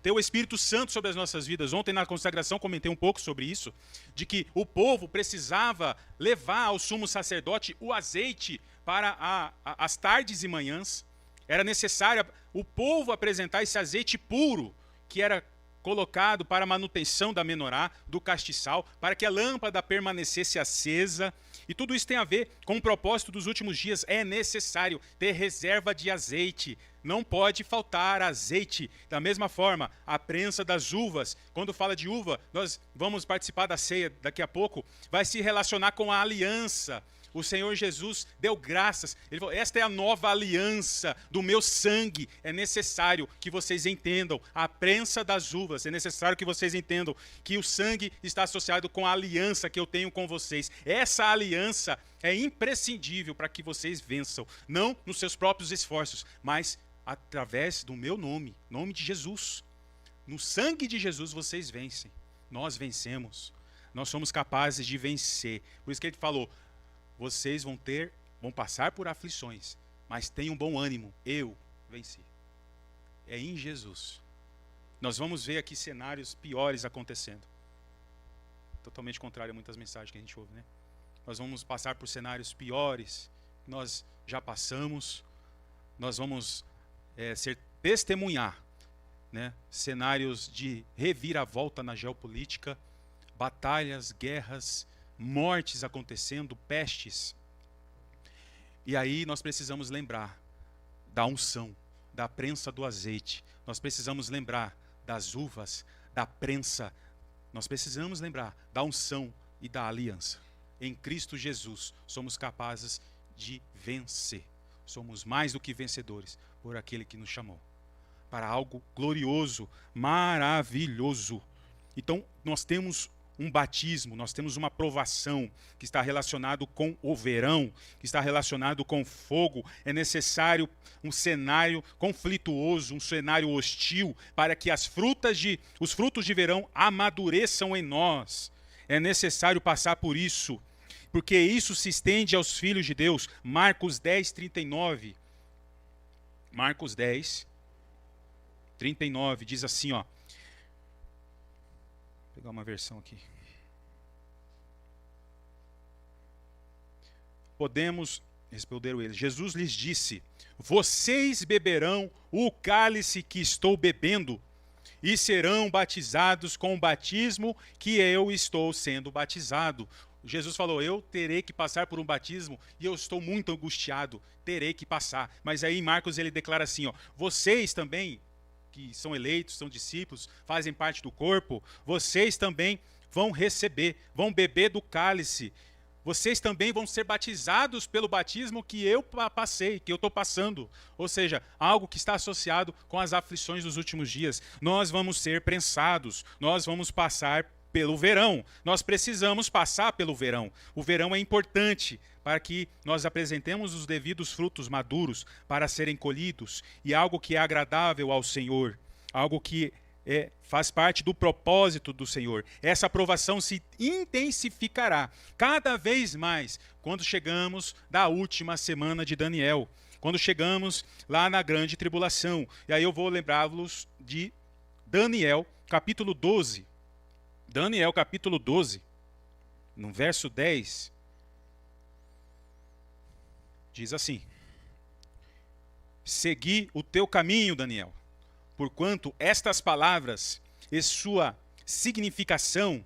S1: ter o Espírito Santo sobre as nossas vidas. Ontem na consagração comentei um pouco sobre isso, de que o povo precisava levar ao sumo sacerdote o azeite para as tardes e manhãs. Era necessário o povo apresentar esse azeite puro, que era colocado para a manutenção da menorá, do castiçal, para que a lâmpada permanecesse acesa. E tudo isso tem a ver com o propósito dos últimos dias. É necessário ter reserva de azeite. Não pode faltar azeite. Da mesma forma, a prensa das uvas. Quando fala de uva, nós vamos participar da ceia daqui a pouco. Vai se relacionar com a aliança. O Senhor Jesus deu graças. Ele falou: esta é a nova aliança do meu sangue. É necessário que vocês entendam a prensa das uvas. É necessário que vocês entendam que o sangue está associado com a aliança que eu tenho com vocês. Essa aliança é imprescindível para que vocês vençam. Não nos seus próprios esforços, mas através do meu nome, nome de Jesus. No sangue de Jesus vocês vencem. Nós vencemos. Nós somos capazes de vencer. Por isso que ele falou: vocês vão passar por aflições, mas tenham bom ânimo, eu venci. É em Jesus. Nós vamos ver aqui cenários piores acontecendo. Totalmente contrário a muitas mensagens que a gente ouve, né? Nós vamos passar por cenários piores, nós já passamos, nós vamos testemunhar né, cenários de reviravolta na geopolítica, batalhas, guerras, mortes acontecendo, pestes. E aí nós precisamos lembrar da unção, da prensa do azeite. Nós precisamos lembrar das uvas, da prensa. Nós precisamos lembrar da unção e da aliança. Em Cristo Jesus somos capazes de vencer. Somos mais do que vencedores por aquele que nos chamou para algo glorioso, maravilhoso. Então, nós temos um batismo, nós temos uma provação que está relacionado com o verão, que está relacionado com fogo. É necessário um cenário conflituoso, um cenário hostil, para que os frutos de verão amadureçam em nós. É necessário passar por isso, porque isso se estende aos filhos de Deus. Marcos 10, 39. Marcos 10, 39, diz assim, ó. Vou pegar uma versão aqui. Responderam eles. Jesus lhes disse: vocês beberão o cálice que estou bebendo e serão batizados com o batismo que eu estou sendo batizado. Jesus falou: eu terei que passar por um batismo e eu estou muito angustiado, terei que passar. Mas aí em Marcos ele declara assim, ó, vocês também, que são eleitos, são discípulos, fazem parte do corpo, vocês também vão receber, vão beber do cálice. Vocês também vão ser batizados pelo batismo que eu passei, que eu estou passando. Ou seja, algo que está associado com as aflições dos últimos dias. Nós vamos ser prensados, nós vamos passar pelo verão. Nós precisamos passar pelo verão. O verão é importante para que nós apresentemos os devidos frutos maduros para serem colhidos. E algo que é agradável ao Senhor, algo que faz parte do propósito do Senhor. Essa aprovação se intensificará cada vez mais quando chegamos da última semana de Daniel, quando chegamos lá na grande tribulação. E aí eu vou lembrá-los de Daniel, capítulo 12. Daniel, capítulo 12, no verso 10, diz assim: segui o teu caminho, Daniel, porquanto estas palavras e sua significação,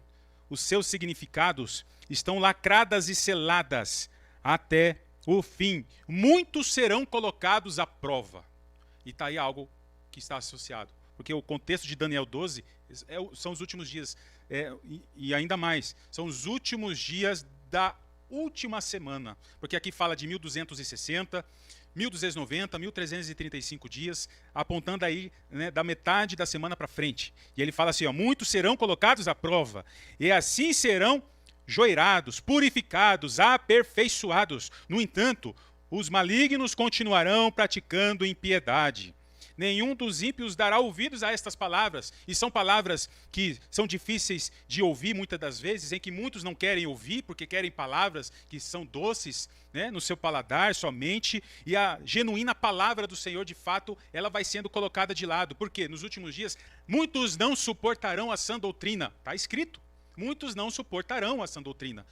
S1: os seus significados, estão lacradas e seladas até o fim. Muitos serão colocados à prova. E está aí algo que está associado. Porque o contexto de Daniel 12 são os últimos dias. E ainda mais, são os últimos dias da última semana. Porque aqui fala de 1260, 1290, 1335 dias, apontando aí, né, da metade da semana para frente. E ele fala assim, ó, muitos serão colocados à prova, e assim serão joirados, purificados, aperfeiçoados. No entanto, os malignos continuarão praticando impiedade. Nenhum dos ímpios dará ouvidos a estas palavras. E são palavras que são difíceis de ouvir muitas das vezes, em que muitos não querem ouvir, porque querem palavras que são doces, né, no seu paladar somente. E a genuína palavra do Senhor, de fato, ela vai sendo colocada de lado. Por quê? Nos últimos dias, muitos não suportarão a sã doutrina. Está escrito. Muitos não suportarão a sã doutrina.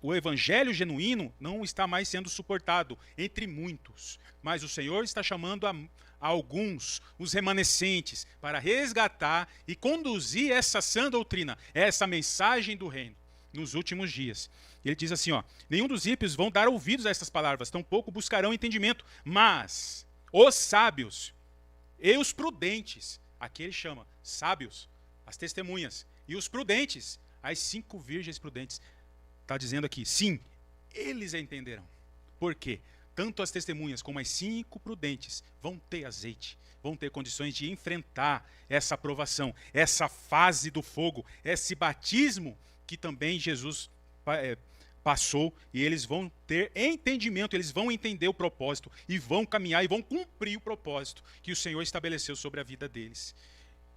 S1: O evangelho genuíno não está mais sendo suportado entre muitos. Mas o Senhor está chamando a alguns, os remanescentes, para resgatar e conduzir essa sã doutrina, essa mensagem do reino, nos últimos dias. Ele diz assim, ó, nenhum dos ímpios vão dar ouvidos a estas palavras, tampouco buscarão entendimento, mas os sábios e os prudentes, aqui ele chama sábios, as testemunhas, e os prudentes, as 5 virgens prudentes, está dizendo aqui, sim, eles entenderão. Por quê? Tanto as testemunhas como as 5 prudentes vão ter azeite, vão ter condições de enfrentar essa aprovação, essa fase do fogo, esse batismo que também Jesus passou, e eles vão ter entendimento, eles vão entender o propósito e vão caminhar e vão cumprir o propósito que o Senhor estabeleceu sobre a vida deles.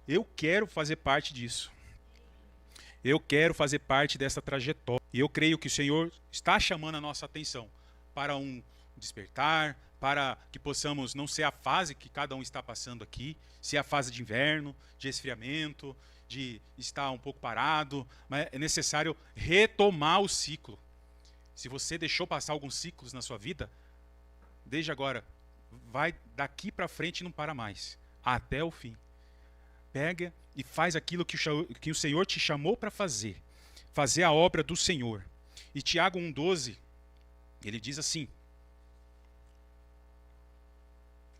S1: Eu quero fazer parte disso. Eu quero fazer parte dessa trajetória. E eu creio que o Senhor está chamando a nossa atenção para um despertar, para que possamos não ser a fase que cada um está passando aqui, se é a fase de inverno, de esfriamento, de estar um pouco parado, mas é necessário retomar o ciclo. Se você deixou passar alguns ciclos na sua vida, desde agora, vai daqui para frente e não para mais, até o fim. pega e faz aquilo que o Senhor te chamou para fazer. Fazer a obra do Senhor. E Tiago 1,12, ele diz assim.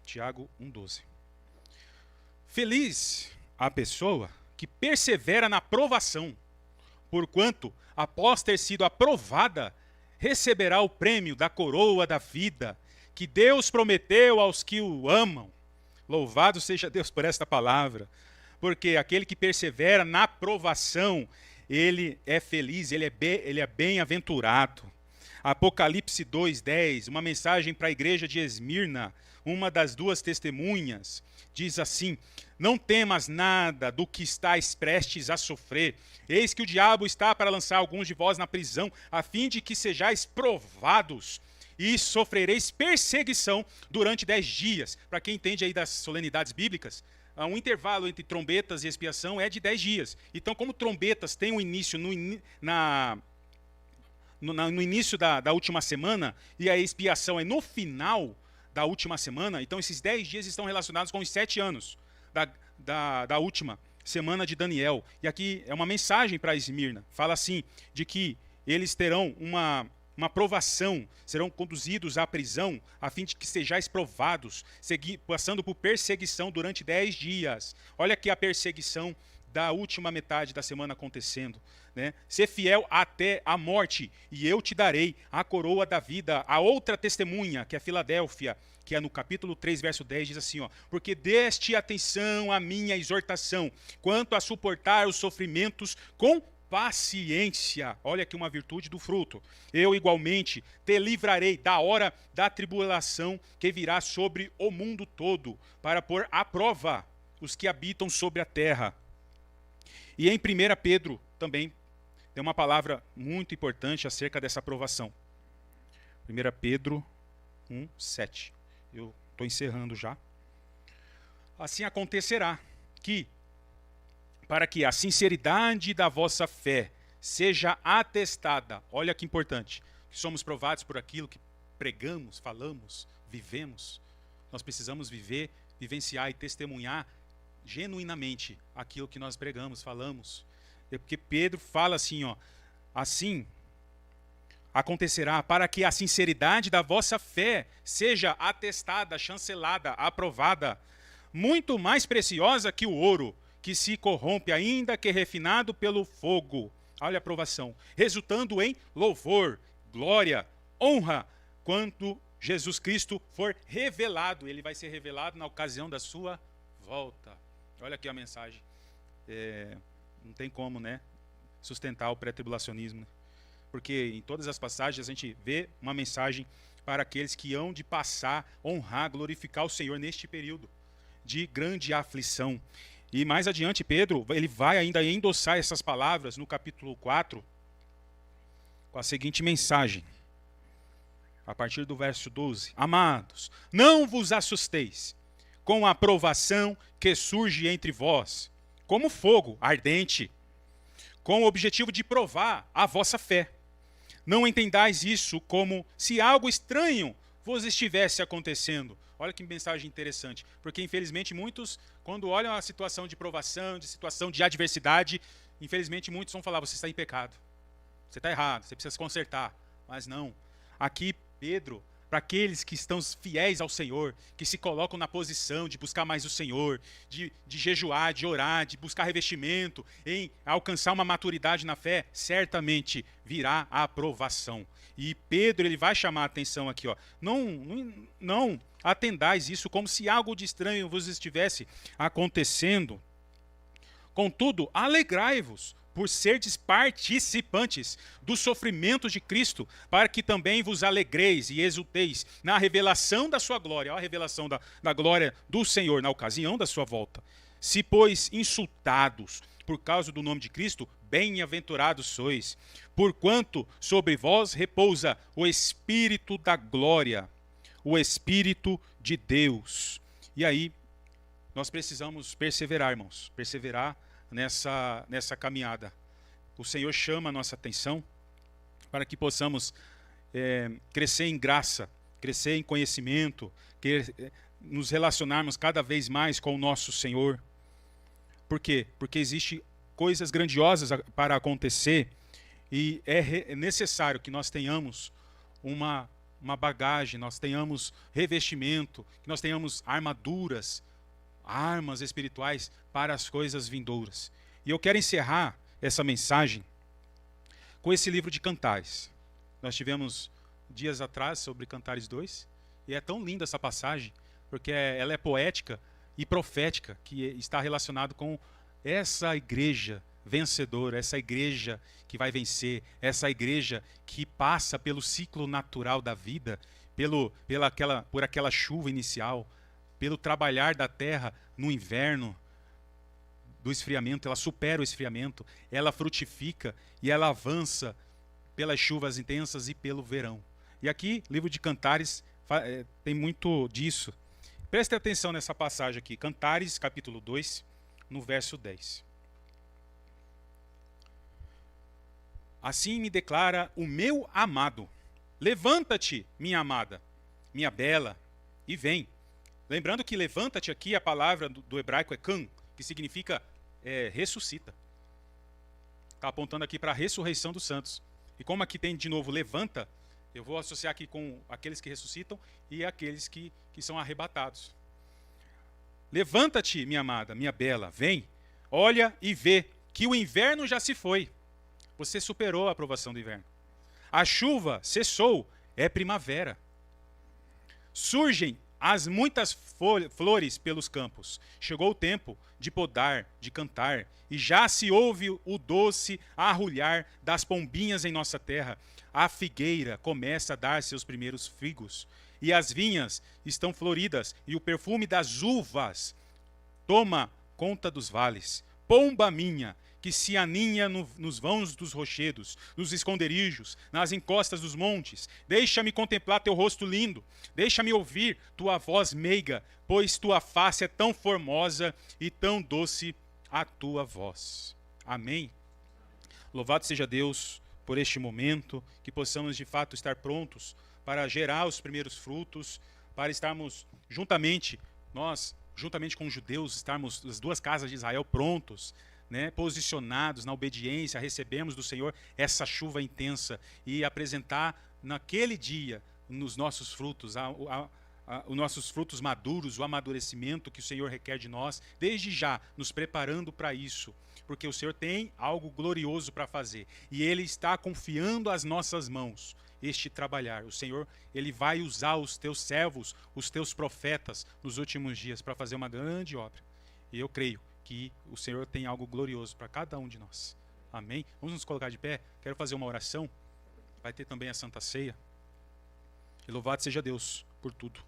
S1: Tiago 1,12. Feliz a pessoa que persevera na provação, porquanto, após ter sido aprovada, receberá o prêmio da coroa da vida, que Deus prometeu aos que o amam. Louvado seja Deus por esta palavra, porque aquele que persevera na provação, ele é feliz, ele é bem-aventurado. Apocalipse 2,10, uma mensagem para a igreja de Esmirna, uma das duas testemunhas, diz assim: não temas nada do que estáis prestes a sofrer. Eis que o diabo está para lançar alguns de vós na prisão, a fim de que sejais provados, e sofrereis perseguição durante 10 dias. Para quem entende aí das solenidades bíblicas, um intervalo entre trombetas e expiação é de 10 dias. Então, como trombetas têm um início no início da última semana, e a expiação é no final da última semana, então esses 10 dias estão relacionados com os 7 anos da última semana de Daniel. E aqui é uma mensagem para Esmirna. Fala assim, de que eles terão uma provação, serão conduzidos à prisão, a fim de que sejais provados, passando por perseguição durante 10 dias. Olha aqui a perseguição da última metade da semana acontecendo. Né? Ser fiel até a morte, e eu te darei a coroa da vida. A outra testemunha, que é Filadélfia, que é no capítulo 3, verso 10, diz assim, ó, porque deste atenção à minha exortação, quanto a suportar os sofrimentos com paciência. Olha aqui uma virtude do fruto. Eu igualmente te livrarei da hora da tribulação que virá sobre o mundo todo, para pôr à prova os que habitam sobre a terra. E em 1 Pedro também tem uma palavra muito importante acerca dessa aprovação. 1 Pedro 1,7. Eu estou encerrando já. Assim acontecerá que, para que a sinceridade da vossa fé seja atestada, olha que importante, que somos provados por aquilo que pregamos, falamos, vivemos. Nós precisamos vivenciar e testemunhar genuinamente aquilo que nós pregamos, falamos. É porque Pedro fala assim, ó, assim acontecerá para que a sinceridade da vossa fé seja atestada, chancelada, aprovada, muito mais preciosa que o ouro, que se corrompe ainda que refinado pelo fogo. Olha a aprovação, resultando em louvor, glória, honra, quando Jesus Cristo for revelado. Ele vai ser revelado na ocasião da sua volta. Olha aqui a mensagem. Não tem como, né, sustentar o pré-tribulacionismo, né? Porque em todas as passagens a gente vê uma mensagem para aqueles que hão de passar, honrar, glorificar o Senhor neste período de grande aflição. E mais adiante Pedro, ele vai ainda endossar essas palavras no capítulo 4, com a seguinte mensagem, a partir do verso 12. Amados, não vos assusteis com a provação que surge entre vós, como fogo ardente, com o objetivo de provar a vossa fé. Não entendais isso como se algo estranho vos estivesse acontecendo. Olha que mensagem interessante, porque infelizmente muitos, quando olham a situação de provação, de situação de adversidade, infelizmente muitos vão falar, você está em pecado, você está errado, você precisa se consertar. Mas não, aqui Pedro, para aqueles que estão fiéis ao Senhor, que se colocam na posição de buscar mais o Senhor, de jejuar, de orar, de buscar revestimento, em alcançar uma maturidade na fé, certamente virá a aprovação. E Pedro, ele vai chamar a atenção aqui, ó, não atendais isso como se algo de estranho vos estivesse acontecendo. Contudo, alegrai-vos por serdes participantes dos sofrimentos de Cristo, para que também vos alegreis e exulteis na revelação da sua glória. Olha a revelação da glória do Senhor na ocasião da sua volta. Se, pois, insultados por causa do nome de Cristo, bem-aventurados sois, porquanto sobre vós repousa o Espírito da glória, o Espírito de Deus. E aí, nós precisamos perseverar, irmãos, perseverar nessa caminhada. O Senhor chama a nossa atenção para que possamos crescer em graça, crescer em conhecimento, nos relacionarmos cada vez mais com o nosso Senhor. Por quê? Porque existem coisas grandiosas para acontecer e é necessário que nós tenhamos uma bagagem, nós tenhamos revestimento, que nós tenhamos armaduras, armas espirituais para as coisas vindouras. E eu quero encerrar essa mensagem com esse livro de Cantares. Nós tivemos dias atrás sobre Cantares 2, e é tão linda essa passagem, porque ela é poética e profética, que está relacionado com essa igreja vencedora, essa igreja que vai vencer, essa igreja que passa pelo ciclo natural da vida, por aquela chuva inicial, pelo trabalhar da terra no inverno, do esfriamento, ela supera o esfriamento, ela frutifica e ela avança pelas chuvas intensas e pelo verão. E aqui, livro de Cantares tem muito disso. Preste atenção nessa passagem aqui, Cantares, capítulo 2, no verso 10. Assim me declara o meu amado: levanta-te, minha amada, minha bela, e vem. Lembrando que levanta-te aqui, a palavra do hebraico é kan, que significa ressuscita. Está apontando aqui para a ressurreição dos santos. E como aqui tem de novo levanta, eu vou associar aqui com aqueles que ressuscitam e aqueles que são arrebatados. Levanta-te, minha amada, minha bela, vem, olha e vê que o inverno já se foi. Você superou a aprovação do inverno. A chuva cessou, é primavera. Surgem as muitas flores pelos campos. Chegou o tempo de podar, de cantar, e já se ouve o doce arrulhar das pombinhas em nossa terra. A figueira começa a dar seus primeiros figos, e as vinhas estão floridas, e o perfume das uvas toma conta dos vales. Pomba minha, que se aninha nos vãos dos rochedos, nos esconderijos, nas encostas dos montes. Deixa-me contemplar teu rosto lindo, deixa-me ouvir tua voz meiga, pois tua face é tão formosa e tão doce a tua voz. Amém. Louvado seja Deus por este momento, que possamos de fato estar prontos para gerar os primeiros frutos, para estarmos juntamente, nós, juntamente com os judeus, estarmos as duas casas de Israel prontos, posicionados na obediência, recebemos do Senhor essa chuva intensa e apresentar naquele dia nos nossos frutos, os nossos frutos maduros, o amadurecimento que o Senhor requer de nós, desde já nos preparando para isso, porque o Senhor tem algo glorioso para fazer e Ele está confiando às nossas mãos este trabalhar. O Senhor, Ele vai usar os teus servos, os teus profetas nos últimos dias para fazer uma grande obra. E eu creio que o Senhor tem algo glorioso para cada um de nós. Amém? Vamos nos colocar de pé. Quero fazer uma oração. Vai ter também a Santa Ceia. E louvado seja Deus por tudo.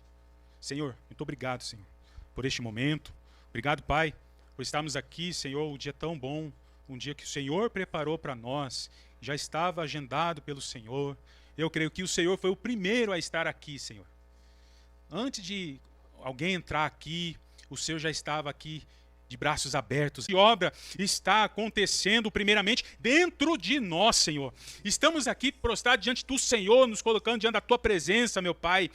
S1: Senhor, muito obrigado, Senhor, por este momento. Obrigado, Pai, por estarmos aqui, Senhor, um dia tão bom, um dia que o Senhor preparou para nós, já estava agendado pelo Senhor. Eu creio que o Senhor foi o primeiro a estar aqui, Senhor. Antes de alguém entrar aqui, o Senhor já estava aqui de braços abertos. E obra está acontecendo primeiramente dentro de nós, Senhor. Estamos aqui prostrados diante do Senhor, nos colocando diante da Tua presença, meu Pai,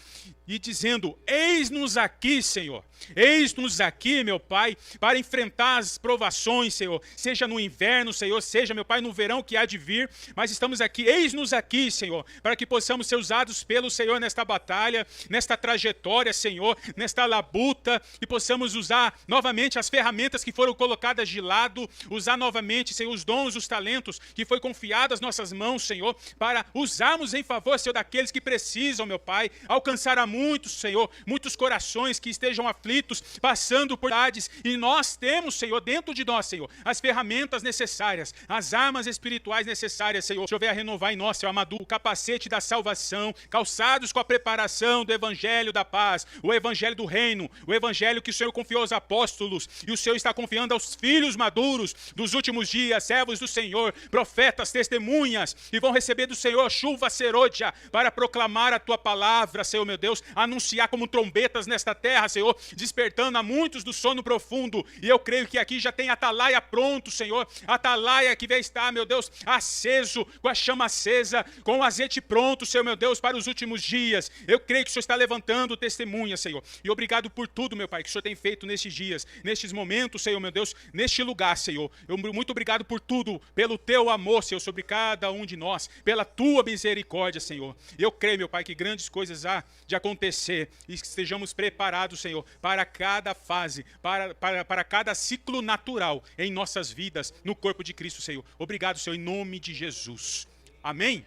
S1: e dizendo: eis-nos aqui, Senhor. Eis-nos aqui, meu Pai, para enfrentar as provações, Senhor. Seja no inverno, Senhor, seja, meu Pai, no verão que há de vir. Mas estamos aqui, eis-nos aqui, Senhor, para que possamos ser usados pelo Senhor nesta batalha, nesta trajetória, Senhor, nesta labuta, e possamos usar novamente as ferramentas que foram colocadas de lado, usar novamente, Senhor, os dons, os talentos que foi confiado às nossas mãos, Senhor, para usarmos em favor, Senhor, daqueles que precisam, meu Pai, alcançar a muitos, Senhor, muitos corações que estejam aflitos, passando por dificuldades, e nós temos, Senhor, dentro de nós, Senhor, as ferramentas necessárias, as armas espirituais necessárias, Senhor. O Senhor venha renovar em nós, Senhor, armadura, o capacete da salvação, calçados com a preparação do evangelho da paz, o evangelho do reino, o evangelho que o Senhor confiou aos apóstolos, e o Senhor está confiando aos filhos maduros dos últimos dias, servos do Senhor, profetas, testemunhas, e vão receber do Senhor chuva serôdia para proclamar a Tua palavra, Senhor, meu Deus, anunciar como trombetas nesta terra, Senhor, despertando a muitos do sono profundo. E eu creio que aqui já tem atalaia pronto, Senhor, atalaia que vai estar, meu Deus, aceso, com a chama acesa, com o azeite pronto, Senhor, meu Deus, para os últimos dias. Eu creio que o Senhor está levantando testemunha, Senhor, e obrigado por tudo, meu Pai, que o Senhor tem feito nestes dias, nestes momentos momento, Senhor, meu Deus, neste lugar, Senhor. Muito obrigado por tudo, pelo teu amor, Senhor, sobre cada um de nós, pela tua misericórdia, Senhor. Eu creio, meu Pai, que grandes coisas há de acontecer e que estejamos preparados, Senhor, para cada fase, para cada ciclo natural em nossas vidas, no corpo de Cristo, Senhor. Obrigado, Senhor, em nome de Jesus. Amém?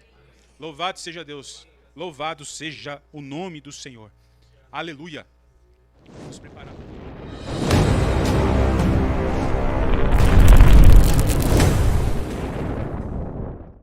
S1: Louvado seja Deus. Louvado seja o nome do Senhor. Aleluia. Vamos preparar.